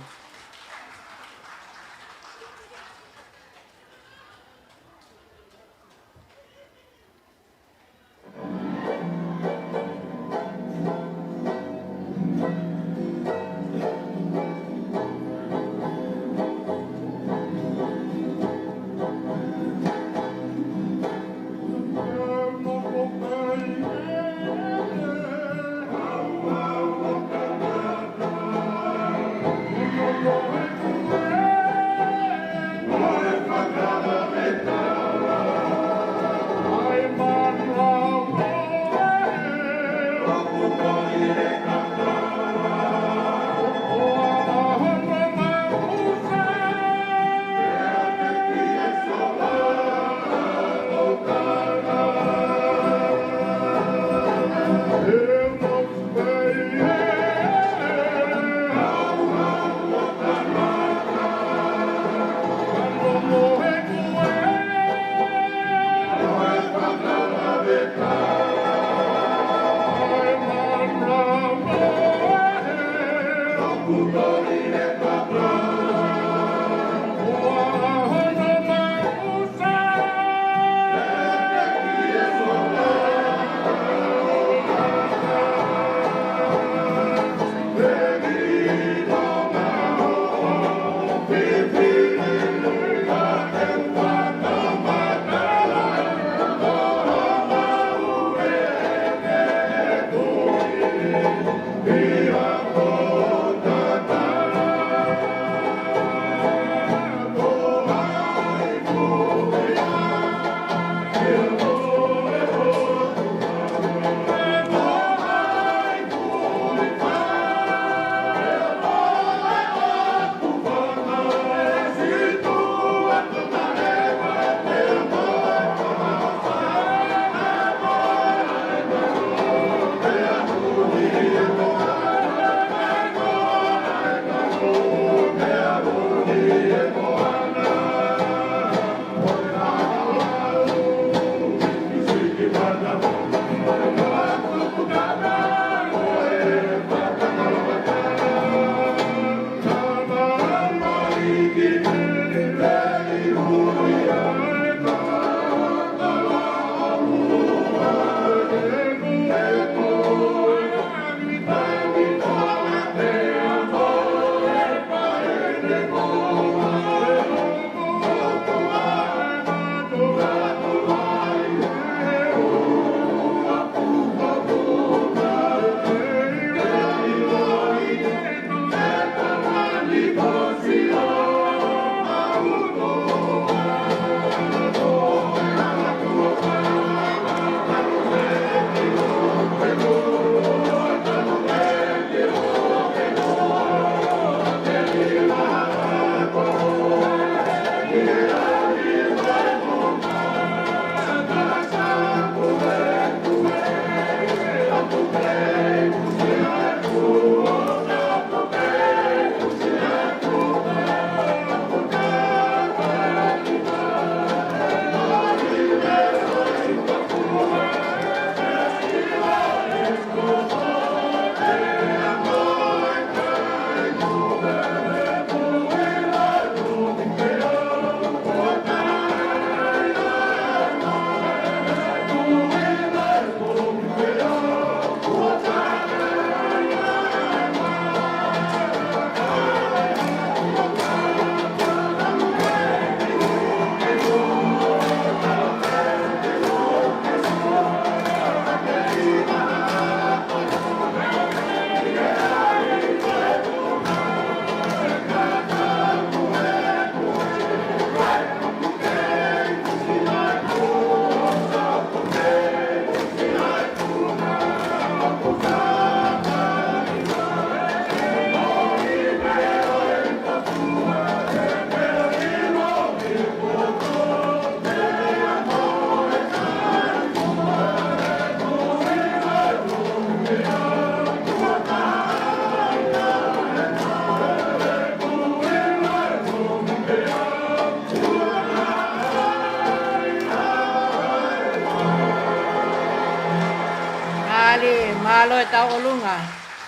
Malo e tau olunga.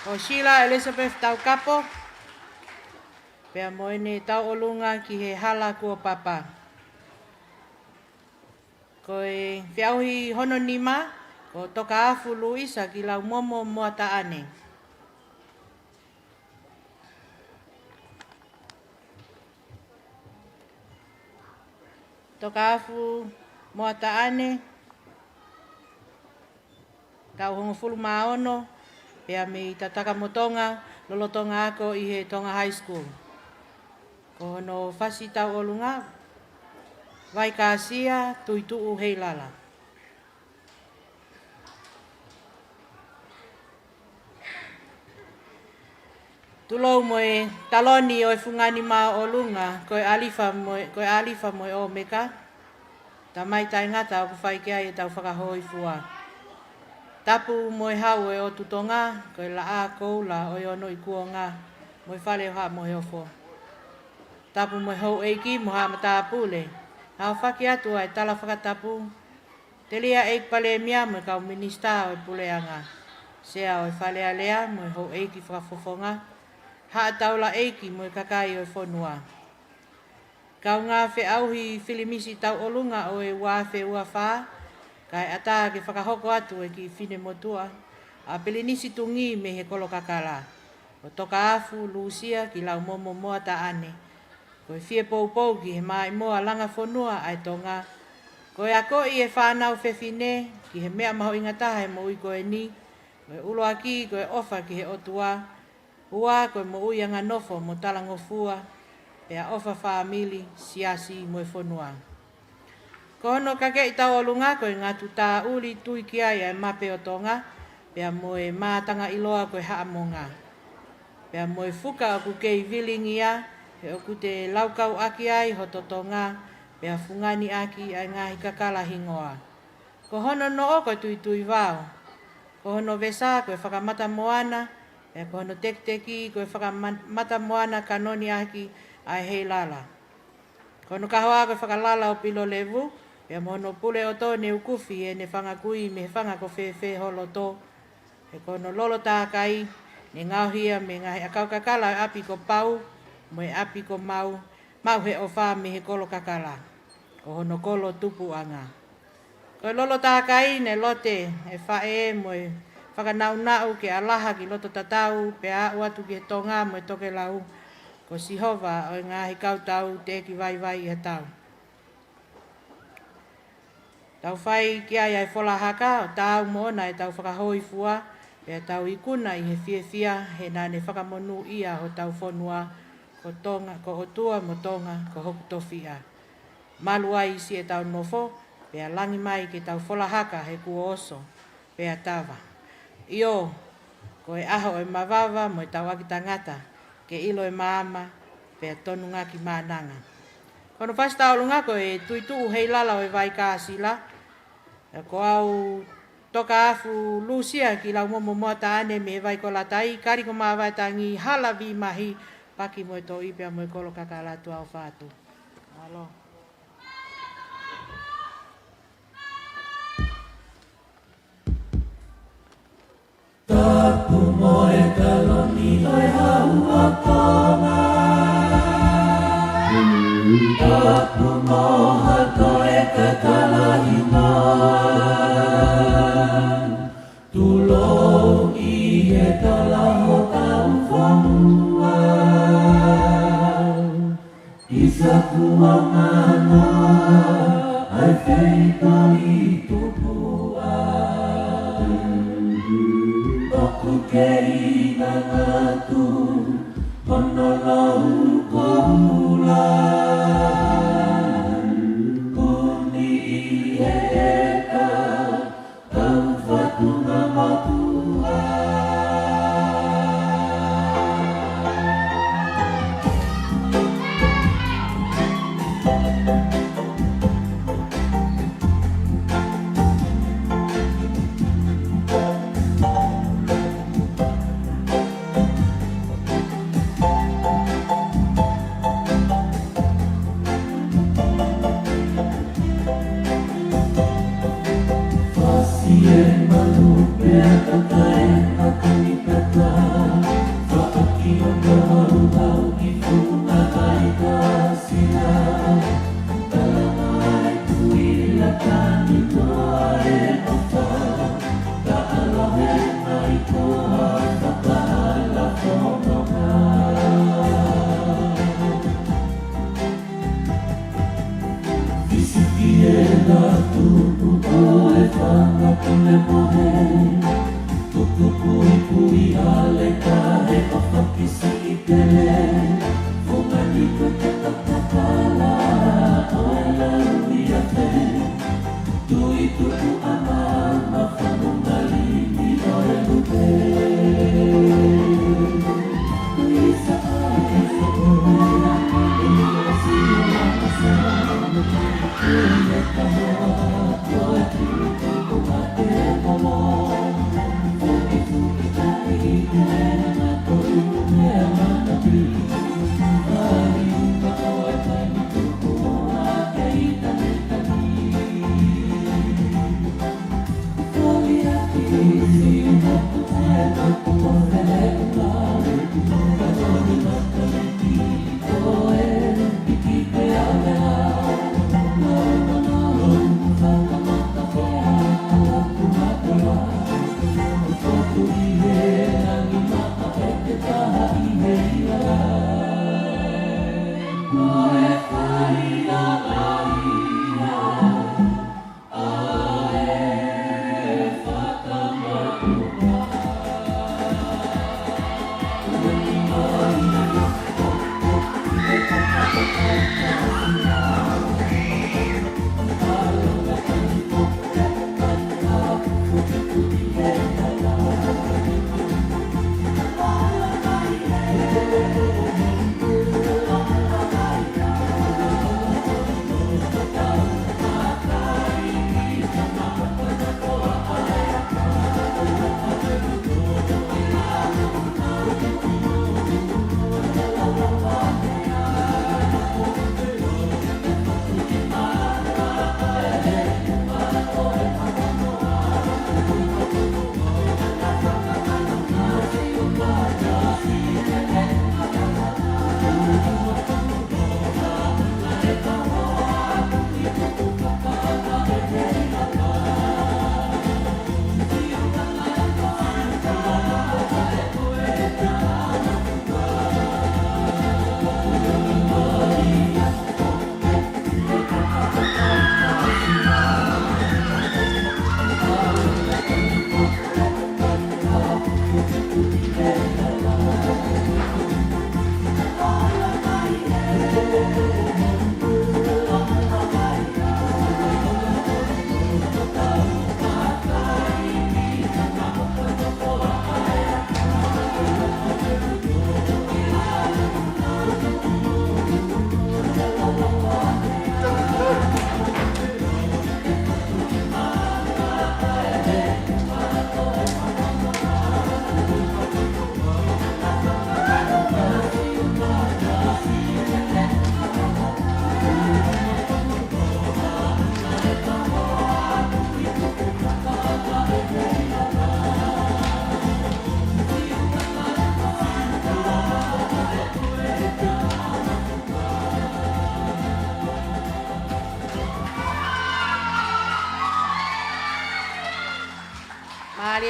O Sheila Elizabeth tau kapo. Pea moene tau olunga ki he hala kua papa. Ko e whiauhi hono nima, ko toka afu Luisa ki lau momo mua taane. Toka afu mua taane. Kau hongo fulu maono, pea me tataka motonga, lolotonga ako i he Tonga High School. Ko hono fasi tau olunga, vai kāsia tuituu hei lala. Tulou moe taloni o e fungani maa olunga, koe alifa moe o meka. Ta mai tai ngata o ku whai kia e tau whakahoi fua. Tapu moe hau e o tutonga, koe la a koula o e ono i kuonga, moe whale o haa moe ofo. Tapu moe hou eiki, mo haa mata pule. Hau whaki atu ai tala whakatapu. Telia eik pale mia moe kau minista o e puleanga. Sea o e whale a lea, moe hou eiki whakafofonga. Haa taula eiki moe kakai o e whonua. Kau ngā whe auhi filimisi tau olunga o e wāwhe ua whaa. Kai ata ke whakahoko atu e ki whine motua, a pelinisi tungi me he kolo kakala. O toka afu, Lucia, ki lau momo moa ta ane. Ko e fie pou pou ki he mai moa langa whonua ai tonga. Ko e ako i e whanau whewhine, ki he mea maho ingataha he mo ui ko e ni. Ko e ulo aki, ko e ofa ki he otua. Ua, ko e mo ui anga nofo mo talango fua. Pea ofa whaamili, siasi mo e whonua. Ko hono kake i tau olunga ko e ngatu tā uli tui ki ai e mape o tonga, pea moe mātanga iloa ko e haamonga. Pea moe fuka o ku kei vilingi a, he o ku te laukau aki ai ho to tonga, pea fungani aki ai ngahi kakala hingoa. Ko hono no o ko tui tui vau. Ko hono vesa ko e whakamata moana, pea ko hono tekteki ko e whakamata moana kanoni aki ai hei lala. Ko hono kahoa ko e whakalala o pilo levu, pea mono pule o tō ne ukufi e ne whangakui me whanga ko whewhe holo tō. He kono lolo tākai, ne ngauhia me ngahi akau kakala e api ko pau, mo e api ko mau, mau he o wha me he kolo kakala. Ko hono kolo tupu anga. Ko lolo tākai ne lote e whae mo e whakanau nau ke alaha ki loto tatau, pe a uatu ki he tonga mo e toke lau. Ko ko Sihova o ngahi kautau te ki vai vai ia tau. Tau whai ki ai whola haka o tau mona e tau whakahoi fua, e tau ikuna i he fia he nane whakamonu ia o tau whonua ko tonga, ko otua mo tonga, ko hoku tofia. Malua i si e tau nofo, pea langi mai ki tau whola haka he kua oso, pea tawa. Io, ko e aho e mawava mo e tau aki tangata, ke ilo e maama, pea tonu ngaki maananga. Kono pasta o lunga ko e tuitu hei lala o e vai kāsila, ko au toka afu lusia ki lau momo moa taane me vai ko latai, kari ko maa vai tangi hala vi mahi, paki mo e to ipea mo e kolo kakalatu au whātu. Alo. Tapu mo e kaloni oi haua tonga. Tapu mo hato e kakalahina. Tulong i e talaho tau whanua. Isa kuangana ai feita i tupua. Aku kei na ngatu Hono lau kohulan Kuni i eka Tau whatunga matua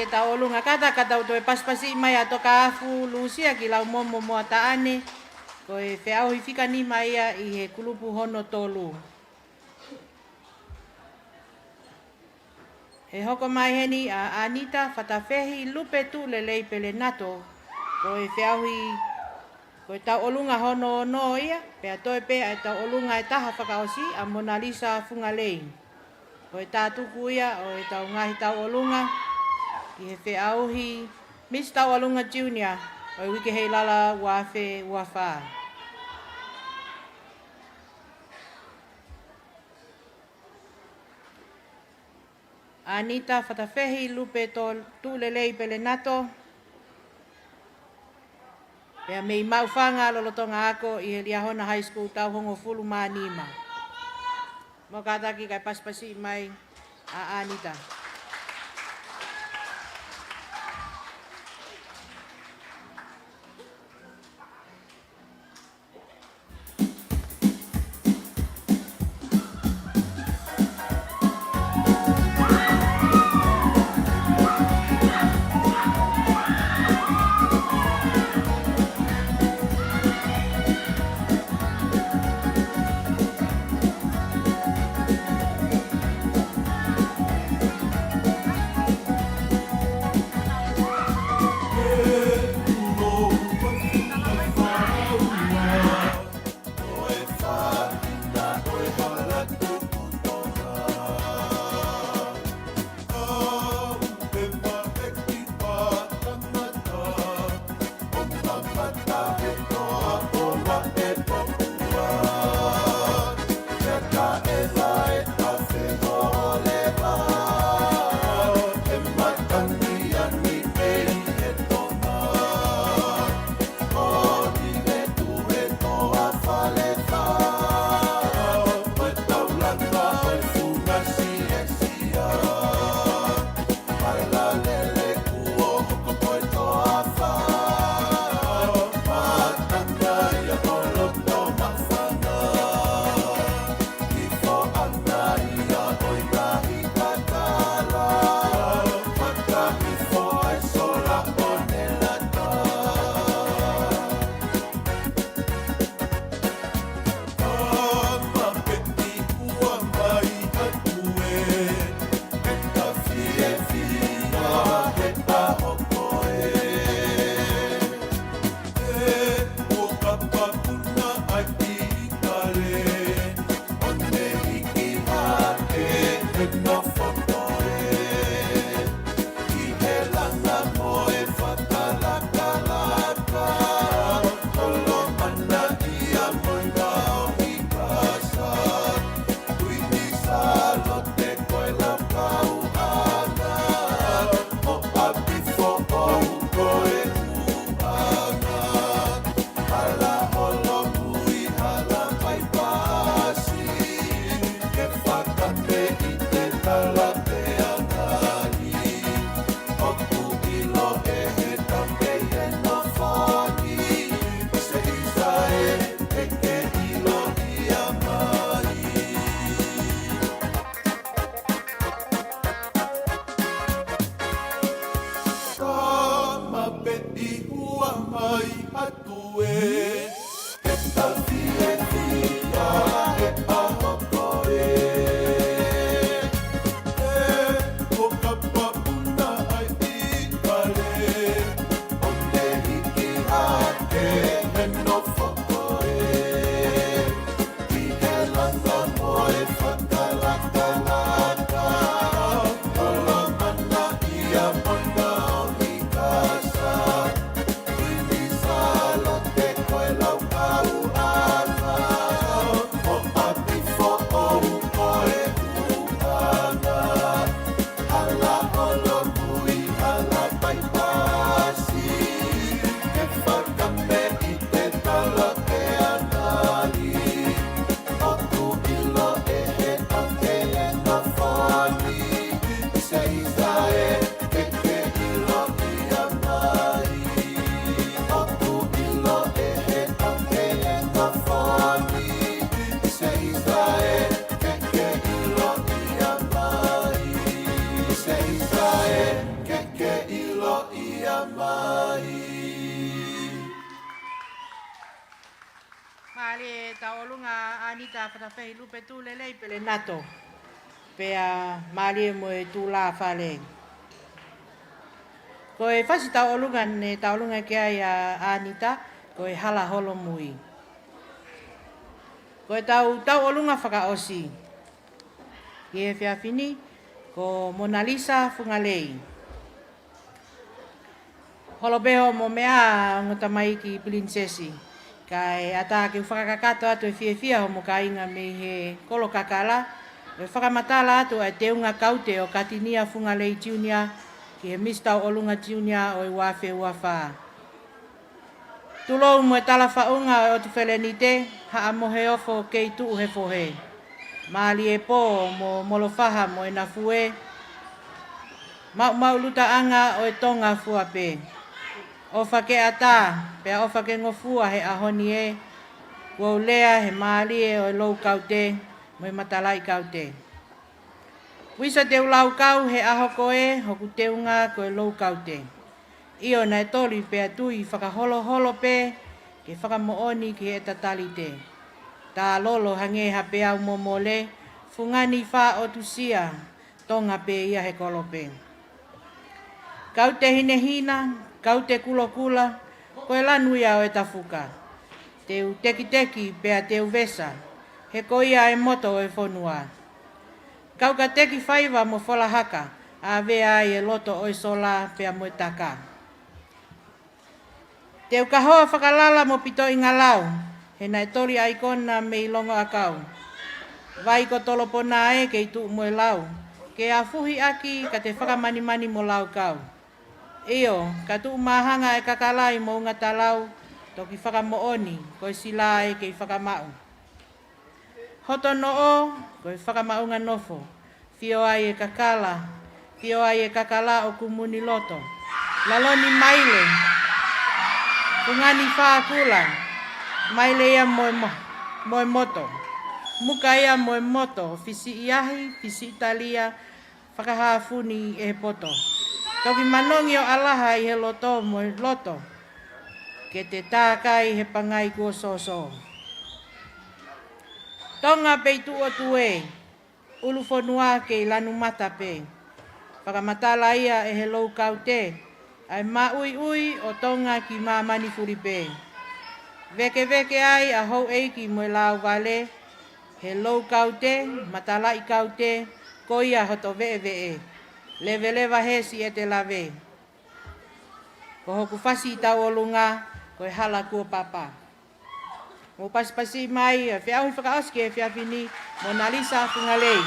ke ta olunga kata to e paspasi mai ato ka afu lusia ki lau momo mo taane ko e feau i fika ni mai ia i he kulupu hono tolu. E hoko mai heni a Anita whatawhehi lupe tu le lei pele nato ko e feau ko e tau olunga hono no ia pea toi pea e tau olunga e taha whakaosi a Mona Lisa funga lei. Ko e tātuku ia o e tau ngahi tau olunga i he whiauhi Miss Tau Olunga Junior o i wike hei lala wafe wafaa. Anita whatawhehi lupe tu lelei pele nato. Pea mei mauwhanga lolotonga ako i he Liahona High School tau hongo fulu manima. Mo kataki kai paspasi mai a Anita. e taolunga Anita whatawhi lupe tu lelei pele nato. Pea malie mo e tu la whale. Ko e whasi taolunga ne taolunga ke ai a Anita, ko e hala holo mui. Ko e taolunga whakaosi. Ki e whiawhini, ko Mona Lisa Fungalei. Holobeho mo mea ngota mai ki princesi. Kai ata ki whakakato atu e whiawhia ho mo ka inga me he kolo kakala. E whakamatala atu e teunga kaute o Katinia Fungalei Junior ki he Mr. Olunga Junior o i wafe uafa. Tulou mo e tala whaunga o tu whelenite, haa mo he ofo kei tuu he fohe. Maali e po mo molofaha mo e nafue. Mau luta anga o e tonga fuape. Ofa ke ata, pea ofa ke ngofua he ahoni e, kua ulea he maali e o lou kaute, mo i matalai kaute. Wisa te ulau kau he aho koe, hoku teunga koe lou kaute. Io na e toli pea tui whakaholo holo pe, ke whakamooni ki he tatali te. Tā lolo hange ha pea umomole, fungani wha o tusia, tonga pe ia he kolope. Kaute hine hina, kaute kulo kula, koe lanuia o e tafuka. Teu teki teki pea teu vesa, he koia e moto o e whonua. Kauka teki whaiva mo wholahaka, a vea ai e loto o e sola pea mo e taka. Teu kahoa whakalala mo pito i ngalau, he nai tori aikona me i longo akau. Vai ko tolopona e kei tuu mo e lau, ke a fuhi aki ka te whakamani mo lau kau. Io, ka tuu mahanga e kakalai mo unga talau, toki whakamooni, koe sila e kei whakamau. Hoto no o, koe whakamaunga nofo, fio ai e kakala, fio ai e kakala o kumuni loto. Laloni maile, kungani whaakula, maile ia moe moto. Muka ia moe moto, fisi iahi, fisi Italia, whakahafuni e poto. Toki manongi o alaha i he loto mo loto. Ke te tākai he pangai kua soso. Tonga pei tu o tue. Ulu whonua ke i lanu mata pe. Whakamatala ia e he lou kaute. Ai maui ui o tonga ki mamani furi pe. Veke veke ai a hou eiki mo i lau vale. He lou kaute, matala i kaute, koia hoto vee vee. Leve leva hesi e te lave. Ko hoku whasi i tau olunga, ko e hala kua papa. Mo pasi mai, e whiahui whakaoski e whiawhini, Mona Lisa Fungalei.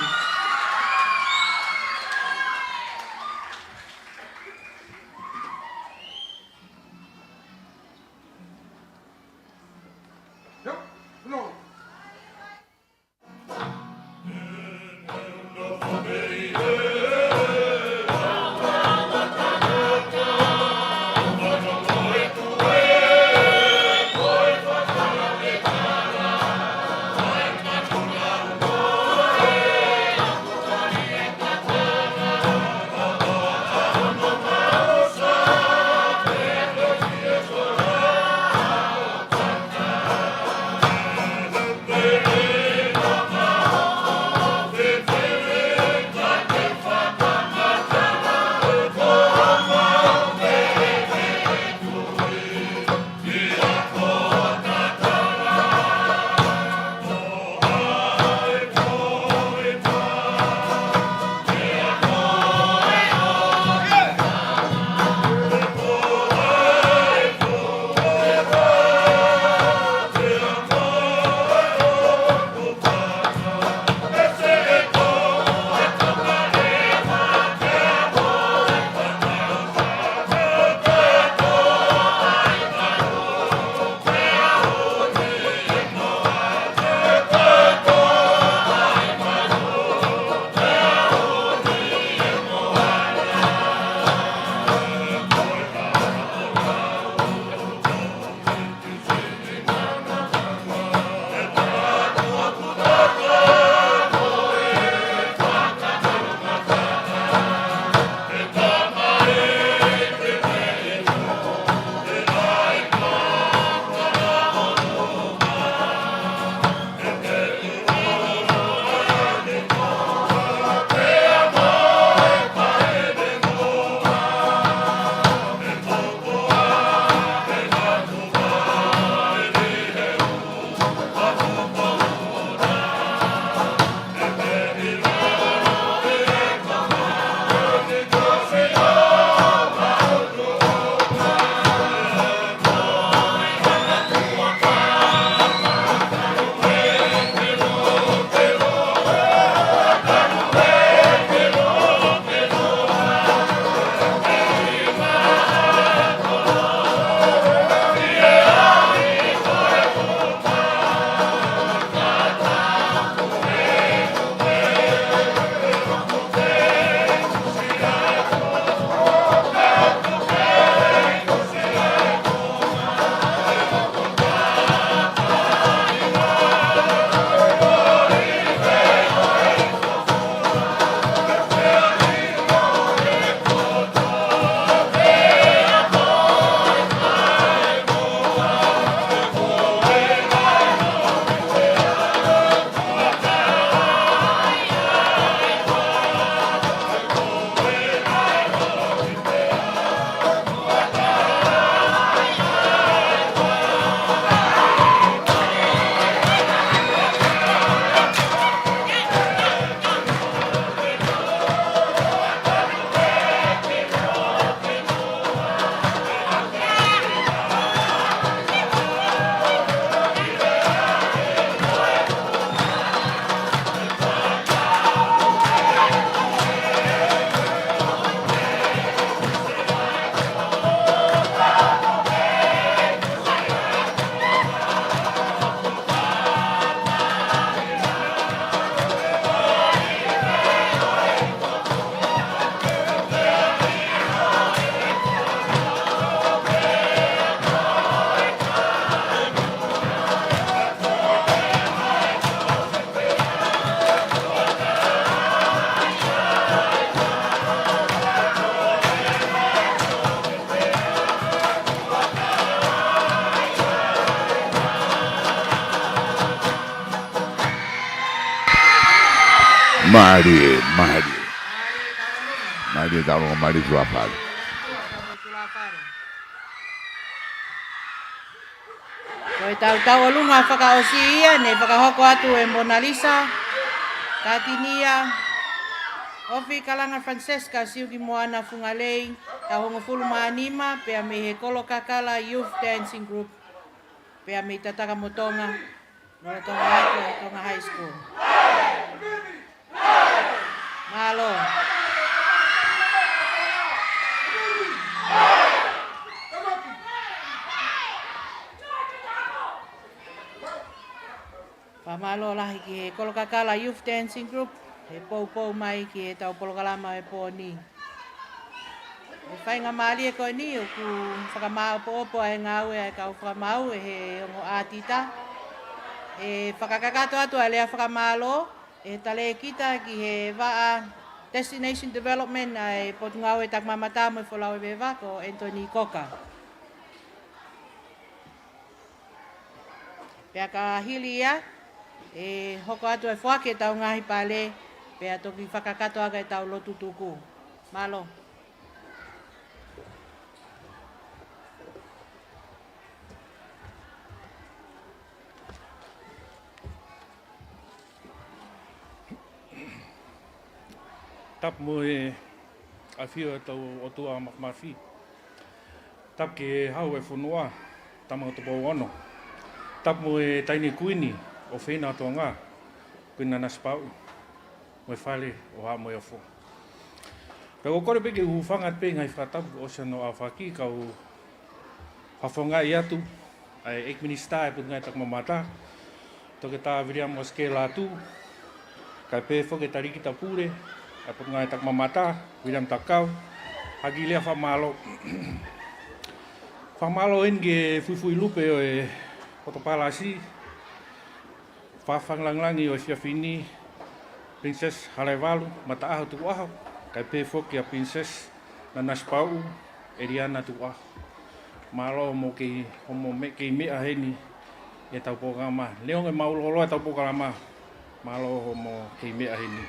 Mari. Mari talo mari suapal. Koe tau alunga whakaosia, ne whakahoko atu e Mona Lisa, Katinia, Ofi Kalanga Francesca, Siuki Moana Fungalei, ta hongo fulu maanima, pea me he Kolo Kakala Youth Dancing Group, pea me tataka motonga, nora tonga hako e tonga high school. Malo. Pamalo lahi ki he Kolo Kakala Youth Dancing Group, he pou mai ki he tau polokalama e pōni. E whainga maali e koe ni, o ku whakamau po e ngau e kau whakamau e he ongo ātita. E whakakakato atu a lea whakamalo, e tale kita ki he waa Destination Development ai Potungau e takmamata mo i wholau e bewa ko Anthony Koka. Pea ka hili ia, e hoko atu e whake tau ngahi pale, pea toki whakakato aga e tau lotu tuku. Malo. Tap mo e awhia tau o tua mafi. Tap ke hau e whunua, tama o te pō ono. Tap mo e taini kuini o whena ato ngā, kuina naspau, mo e whale o ha mo e awho. Pego kore peke u whangat pe ngai whatapu o no a whaki kau hawhonga i atu, ai ekministā e put ngai tak mamata, toke tā viria mo ske lātu, kai pe whoke tariki ta pure, ai put ngai tak mamata, viram takau, hagi lea whamalo. Whamalo enge fuifui lupe o e Potopalasi, whawhanglanglangi o e Whiawhini, Princess Haraiwalu, mata aho tu aho, kai pe whoke a Princess na Naspau, Eriana tu aho. Malo mo kei homo me kei mea heni e tau pōkama. Leong e maulolo e tau pōkama, malo homo kei mea heni.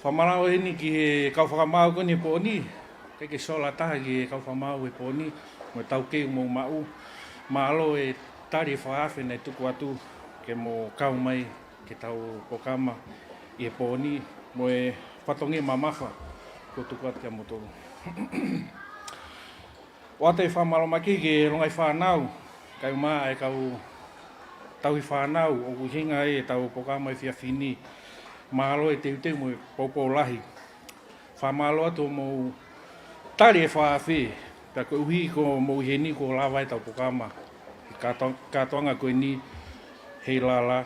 Whamarao heni ki he kau whakamau koni pōni, kei ke sola taha ki he kau whamau e pōni, mo tau kei mo mau. Malo e tari whaafe nei tuku atu ke mo kau mai ke tau pōkama i he pōni, mo e whatongi mamafa ko tuku atu kia motoru. O te whamalo maki ke rongai whanau, kai maa e kau tau i whanau o kuhinga e tau pōkama i Whiawhini, mahalo e teuteu mo e pōpō lahi. Whamalo atu mo tari e whaafe, pia ko uhi ko mo heni ko lawa e tau pōkama. Katoanga koe ni hei lala,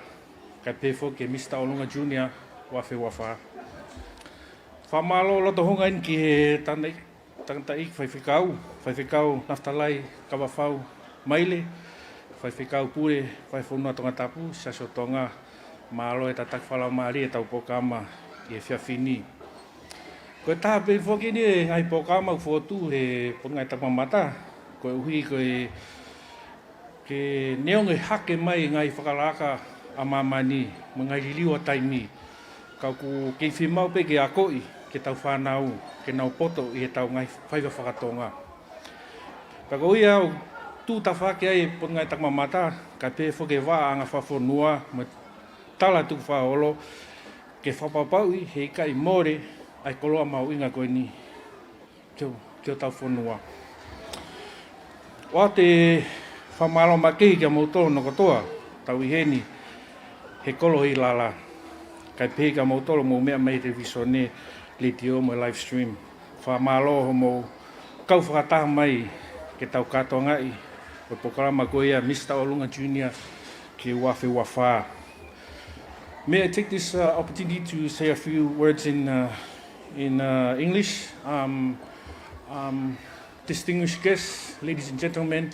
kai pefo ke Mr. Olunga Junior, wafe wafa. Whamalo loto honga in ki he tangata ik whaiwhikau naftalai kawawhau maile, whaiwhikau pure, whaiwhunua tonga tapu, saso tonga, malo e tatak whalau maari e tau pōkama i e Whiawhini. Koe taha pe whoki ni e ngai pōkama uwhotu he pongai takmamata, koe uhi koe ke neong e hake mai ngai whakalaka a mamani, mo ngai liliwa taimi. Kau ku kei whimau pe ke akoi, ke tau whanau, ke nau poto i he tau ngai whaiwa whakatonga. Kako ia au tū ta whake ai pot ngai takmamata, ka pe whoke wā anga whawhonua, mo tala tuku whaolo, ke whapapau i he kai more, ai koloa mau inga koe ni, kio tau whonua. Oa te whamalo makei kia mautoro no katoa, tau i heni, he kolo i lala. Kai pe kia mautoro mo mea mai te visone, le tio mo live stream. Whamalo ho mo kau whakataha mai ke tau katoa ngai, o pokarama koe ia Mr. Olunga Junior, ke wafe wafa. May I take this opportunity to say a few words in English? Distinguished guests, ladies and gentlemen,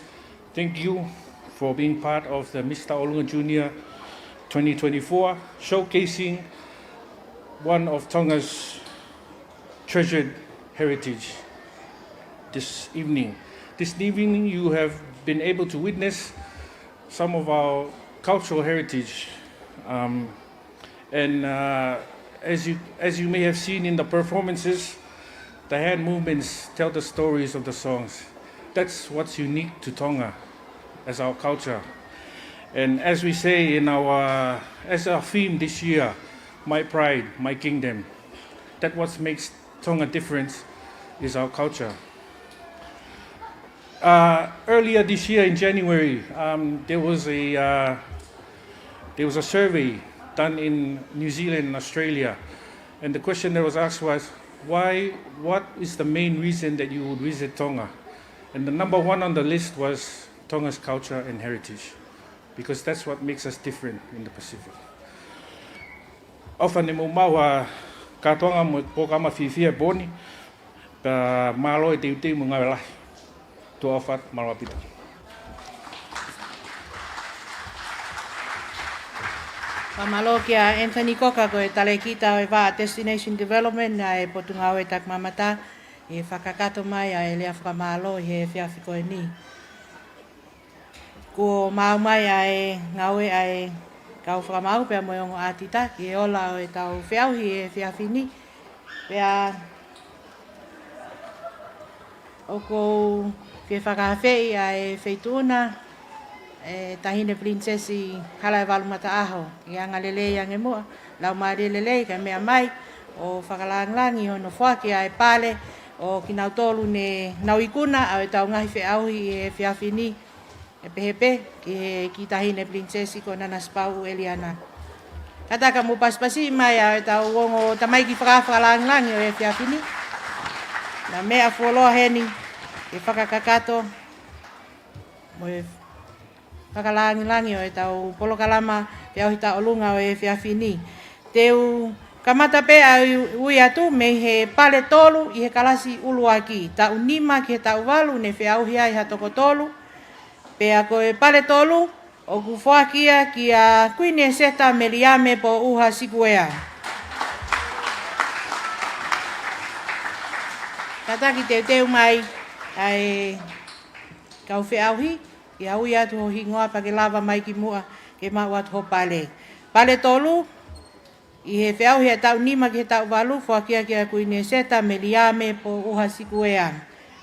thank you for being part of the Mr. Olunga Junior 2024, showcasing one of Tonga's treasured heritage this evening. This evening you have been able to witness some of our cultural heritage And as you may have seen in the performances, the hand movements tell the stories of the songs. That's what's unique to Tonga as our culture. And as we say in as our theme this year, my pride, my kingdom, that what makes Tonga different is our culture. Earlier this year in January, there was a survey done in New Zealand and Australia, and the question that was asked was, what is the main reason that you would visit Tonga? And the number one on the list was Tonga's culture and heritage, because that's what makes us different in the Pacific. Ofa ne mo maua katoanga mo pokama fifia boni, pa malo e te mo ngawela. To offer malapita. Pamalo kia Anthony Koka ko e tale kita o va Destination Development na e potunga o e tak mamata e whakakato mai a e lea whakamalo he whiawhiko e ni. Ko mau mai a e ngaue a e kau whakamau pia moe ongo atita ki e ola o e tau whiauhi e whiawhini pia o kou ke whakawhei a e wheituna e tahine princesi hala e walumata aho i anga lelei ange mua lau maare lelei ka mea mai o whakalanglangi hono whaki a e pale o ki nau tolu ne nau ikuna au e tau ngahi whiauhi e whiawhini e pehepe ki tahine princesi ko nana spau Eliana. Kataka mu paspasi mai a e tau wongo tamai ki whakalanglangi o e whiawhini na mea fuoloa heni e whakakakato mo e whakalangi o e tau polokalama te au hita olunga o e whiawhini. Teu kamata pe a ui atu me he pale tolu i he kalasi uluaki. Tau nima ki he tau walu ne whiauhia i hatoko tolu. Pe a ko e pale tolu o ku whakia ki a kuine seta meliame po uha sikuea. Kataki teu mai ai kau whiauhi i aui atu ho hingoa pa ke lava mai ki mua ke mau atu ho pale. Pale tolu i he whiauhi e tau nima ki he tau walu whakia ki a kuine seta me liame po uha sikuea.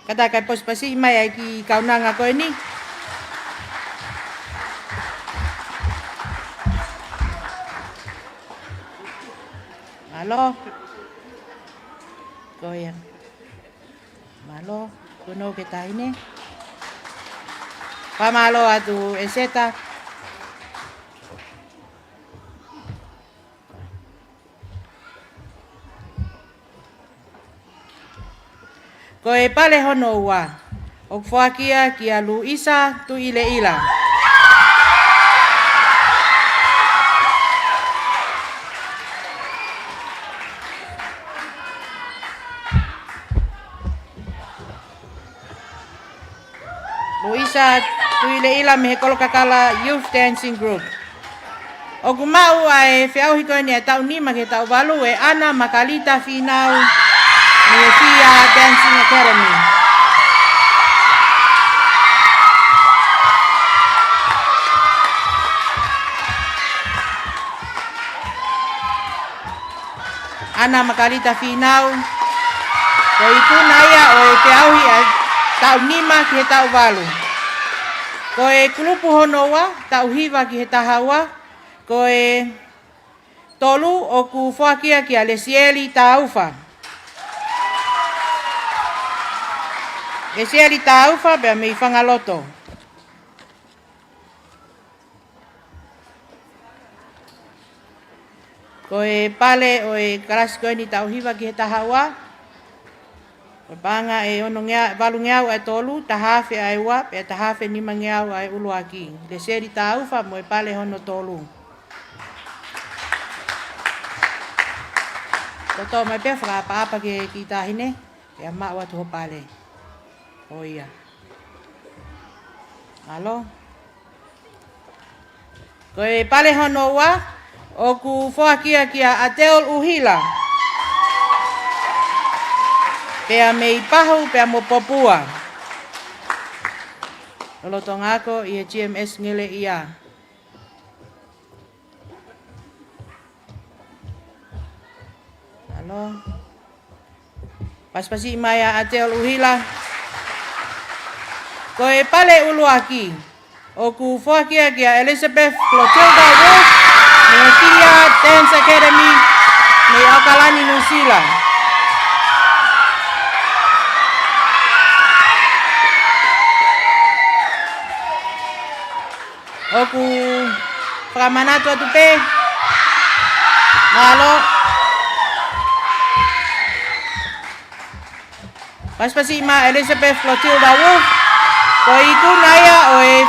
Kata kai pospasi mai ai ki kaunanga koe ni. Malo. Koe malo. Kuno ke tahine. Pamalo atu eseta. Ko e pale hono ua. O whakia ki a Luisa tu ile ila. Luisa tuile ila me kolo kakala Youth Dancing Group. O kumau ai whiauhi koe ni a tau nima ke tau walu e Ana Makalita Finau me Fia Dancing Academy. Ana Makalita Finau ko itu naya o e whiauhi a tau nima ki he tau walu. Ko e kulupu honoa, tau hiwa ki he tahawa. Ko e tolu o ku whakia ki a Lesieli Taufa. Lesieli Taufa bea mei whangaloto. Ko e pale o e karasi koe ni tau hiwa ki he tahawa. O panga e ono ngea, walu ngeau ai tolu, tahafe ai ua, pe tahafe nima ngeau ai uluaki. Le seri taufa mo e pale hono tolu. Toto mai pe whakapa ke ki tahine, pe a maa watu ho pale. O ia. Alo? Ko e pale hono ua, o ku whakia ki a Ateol Uhila. Pea mei pahu, pea mo popua. Lolotong ako, i e GMS ngile ia. Alo. Paspasi maya ate uluhila. Ko e pale ulu aki. O ku foakia kia Elizabeth Clotilda Wolf. Ni Kia Dance Academy. Ni Aukalani New Zealand. O ku whakamanatua tupe. Malo. Paspasi ma Elizabeth Clotilda Wolf. Ko iku naya o e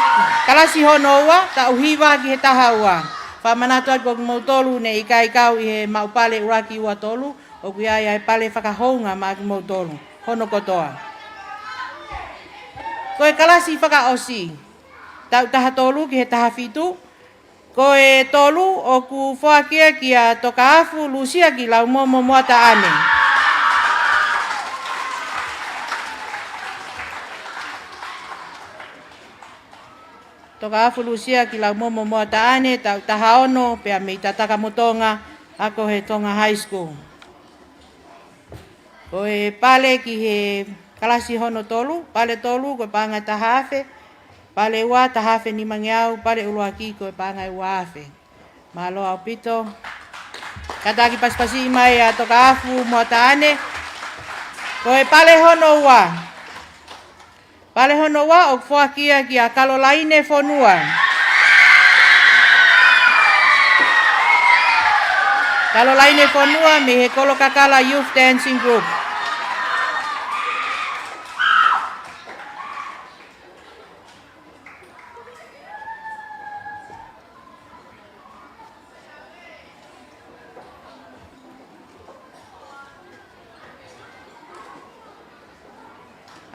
kalasi hono ua, ta uhiwa ki he taha ua. Whamanatua ko mautolu ne ika ikau i he maupale uraki ua tolu, o kuia ia he pale whakahounga ma ki mautolu. Hono kotoa. Ko e kalasi whakaosi. Tau taha tolu ki he taha fitu. Ko e tolu o ku whakia ki a toka afu lusia ki lau momo moata ane. Toka afu lusia ki lau momo moata ane, tau taha ono, pea mei tataka motonga, ako he tonga high school. Ko e pale ki he kalasi hono tolu, pale tolu ko panga taha afe, pale ua taha afe ni mangiau, pale uluaki ko e panga ua afe. Malo au pito. Kataki paspasi mai a toka afu moata ane, ko e pale hono ua. Pale hono wa o whakia ki a Caroline Fonua. Caroline Fonua me he Kolokakala Youth Dancing Group.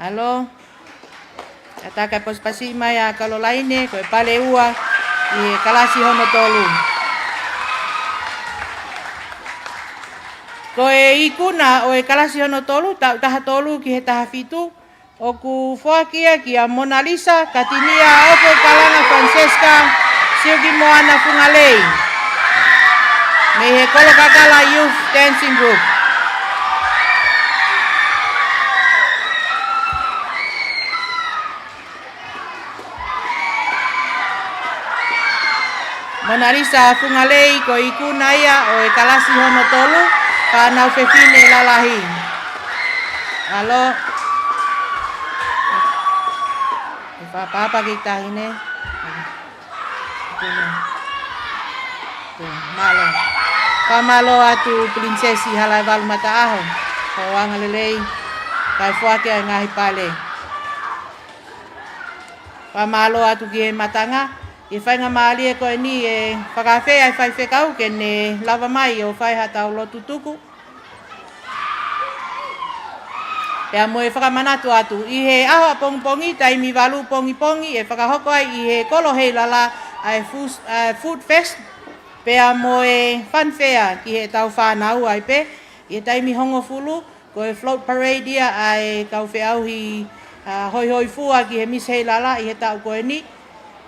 Alo. Ataka paspasi mai a Caroline ko e pale ua i kalasi hono tolu. Ko e ikuna o e kalasi hono tolu, taha tolu ki he taha fitu, o ku whakia ki a Mona Lisa, Katinia Opo Kalanga Francesca, Silgi Moana Fungalei. Me he Kolokakala Youth Dancing Group. Mona Lisa Fungalei ko ikuna ia o e kalasi hono tolu ka nau whewhine lalahi. Alo. E whapapa ki tahine. Malo. Pamalo atu prinsesi halai walu mata aho. Ko wanga lelei. Kai whakia ngahi pale. Pamalo atu ki he matanga. I whainga maali e koe ni e whakawhea e whai whekau ke ne lava mai o whai hata o lotu tuku. Pea mo e whakamanatu atu. I he aho a pongi taimi walu pongi e whakahoko ai i he kolo hei lala ai food fest. Pea mo e fanfare ki he tau whanau ai pe. I he taimi hongo fulu ko e float parade ia ai kau wheau hi hoi fua ki he mis hei lala i he tau koe ni.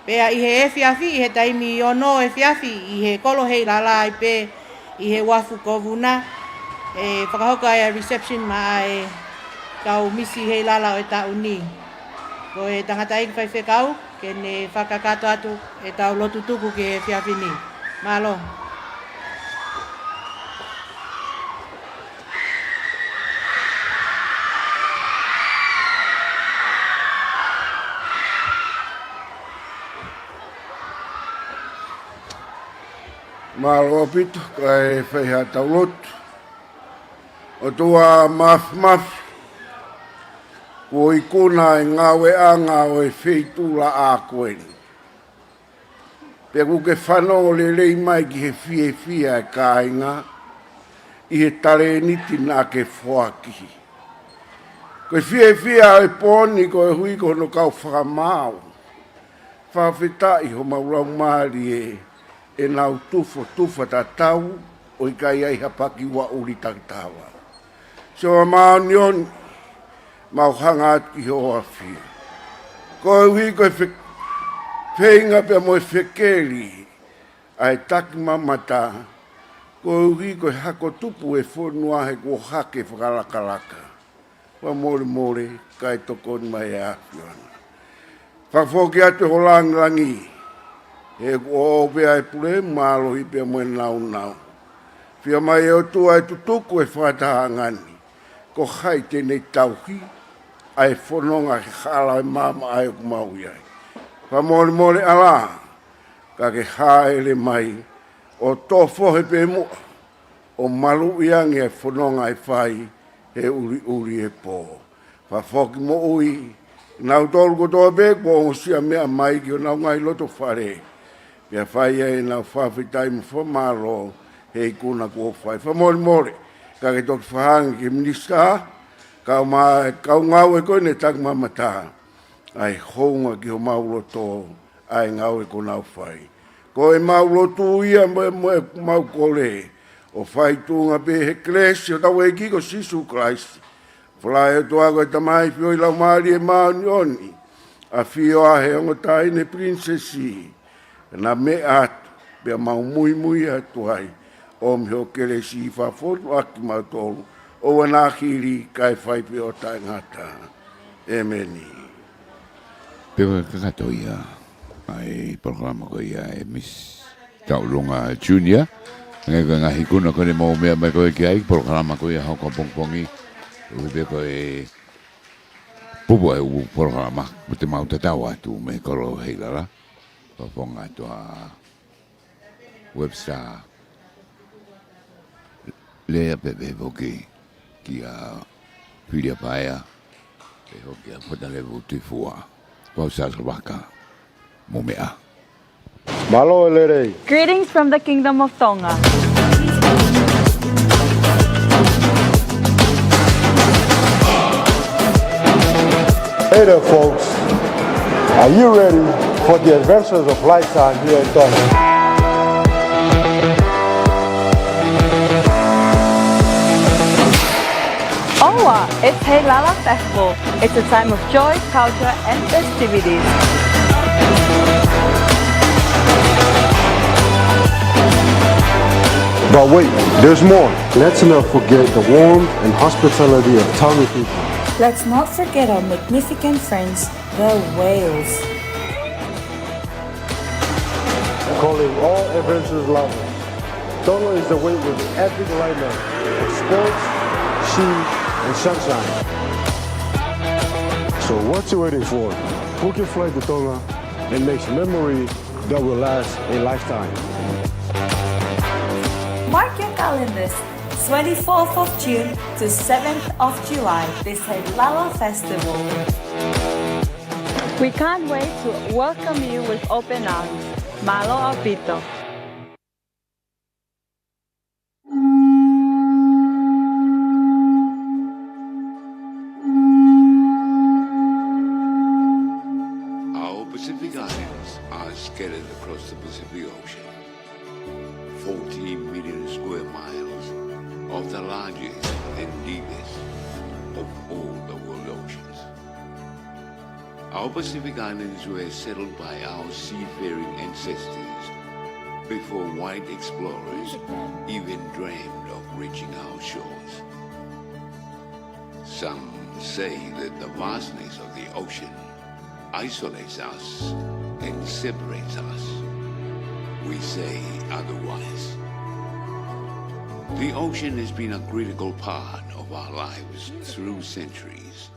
Pea i he fiafi, i he taimi ono e fiafi, i he kolo hei lala i pe, i he wafu kovuna. E whakahoka ai a reception ma e kau misi hei lala o e tau ni. Ko e tangata i whai whekau, ke ne whakakato atu e tau lotu tuku ke fiafi ni. Malo. Malo pito kai whaiha taulotu. O tua maf. Ko ikuna e ngawe anga o e wheitula a koen. Pea kuke whanau le lei mai ki he fie e kāinga. I he tare niti nā ke whoaki. Ko e e pōni ko e hui ko no kau whakamau. Whawhita i ho maurau maari e nau tufa ta tau o i kai ai hapaki wa uri taktawa. So a maunion mau hanga ki ho awhi. Ko e hui ko e whenga pia mo e whekeri ai taki mamata Ko uhi ko hako tupu e whonua he ko hake whakalakalaka. Wa more kai toko ni mai e awhiwana. Whawhoki atu ho langi. E ko opea e pule malo i pia moe nau. Whia mai e o tua e tutuku e whataha ngani. Ko hai tēnei tauhi. Ai whanonga ke khala e mama ai o kumau iai. Wha more ala. Ka ke haere mai. O tofo he pe mua. O malu iangi e whanonga e whai. He uri e pō. Wha whoki mo ui. Nau tolu ko toa be ko o sia mea mai ki o nau ngai loto whare. Pia whai e nau whawhitai mo whamaro. Hei kuna ko whai. Wha more. Ka ke toki whahangi ki minista. Kau ngau e koe ne tak mamata. Ai hounga ki o mauloto. Ai ngau e ko nau whai. Ko e mauloto ia mau kore. O whai tūnga pe he klesi o tau e ki ko sisu Christ. Whalai e toa koe tamai fio i lau maari e maani oni. A fio a he ongo tai ne princesi. Na me atu. Pea mau mui atu hai. O mheo kele si whafotu aki mau tolu. O wana hiri kai whai pe o tai ngata. Emeni. Peo kakato ia. Ai programa ko ia e Miss Taulunga Junior. Ngai ka ngahi kuna kone mau mea mai koe ki ai. Programa ko ia hoko pongpongi. Ube ko e pupo e u programa. Mute mau tatau atu me koro heilara. Paponga toa webstar. Lea pepe voki. Kia Filia Paea. E hoki a pota levu tifua. Pau saswaka. Mumea. Malo elerei. Greetings from the Kingdom of Tonga. Hey there, folks. Are you ready for the adventures of lifetime here in Tonga? Owa, it's Hey Lala Festival. It's a time of joy, culture, and festivities. But wait, there's more. Let's not forget the warmth and hospitality of Tonga people. Let's not forget our magnificent friends, the whales. Calling all adventures lovers. Tonga is the way with the epic lineup of sports, sea, and sunshine. So what you waiting for? Book your flight to Tonga and make memory that will last a lifetime. Mark your calendars. 24th of June to 7th of July, this Lala Festival. We can't wait to welcome you with open arms. Malo Apito. Our Pacific Islands are scattered across the Pacific Ocean. 14 million square miles of the largest and deepest of all the world oceans. Our Pacific Islands were settled by our seafaring ancestors before white explorers even dreamed of reaching our shores. Some say that the vastness of the ocean isolates us and separates us. We say otherwise. The ocean has been a critical part of our lives through centuries.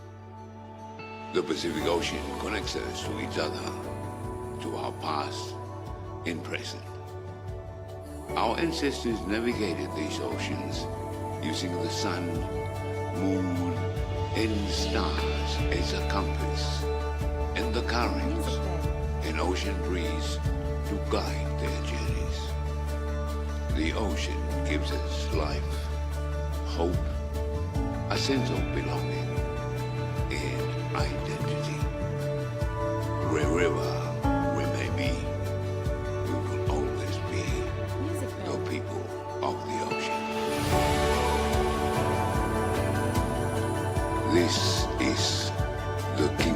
The Pacific Ocean connects us to each other, to our past and present. Our ancestors navigated these oceans using the sun, moon, and stars as a compass, and the currents and ocean breeze to guide their journeys. The ocean gives us life, hope, a sense of belonging, and identity. Wherever we may be, we will always be the people of the ocean. This is the King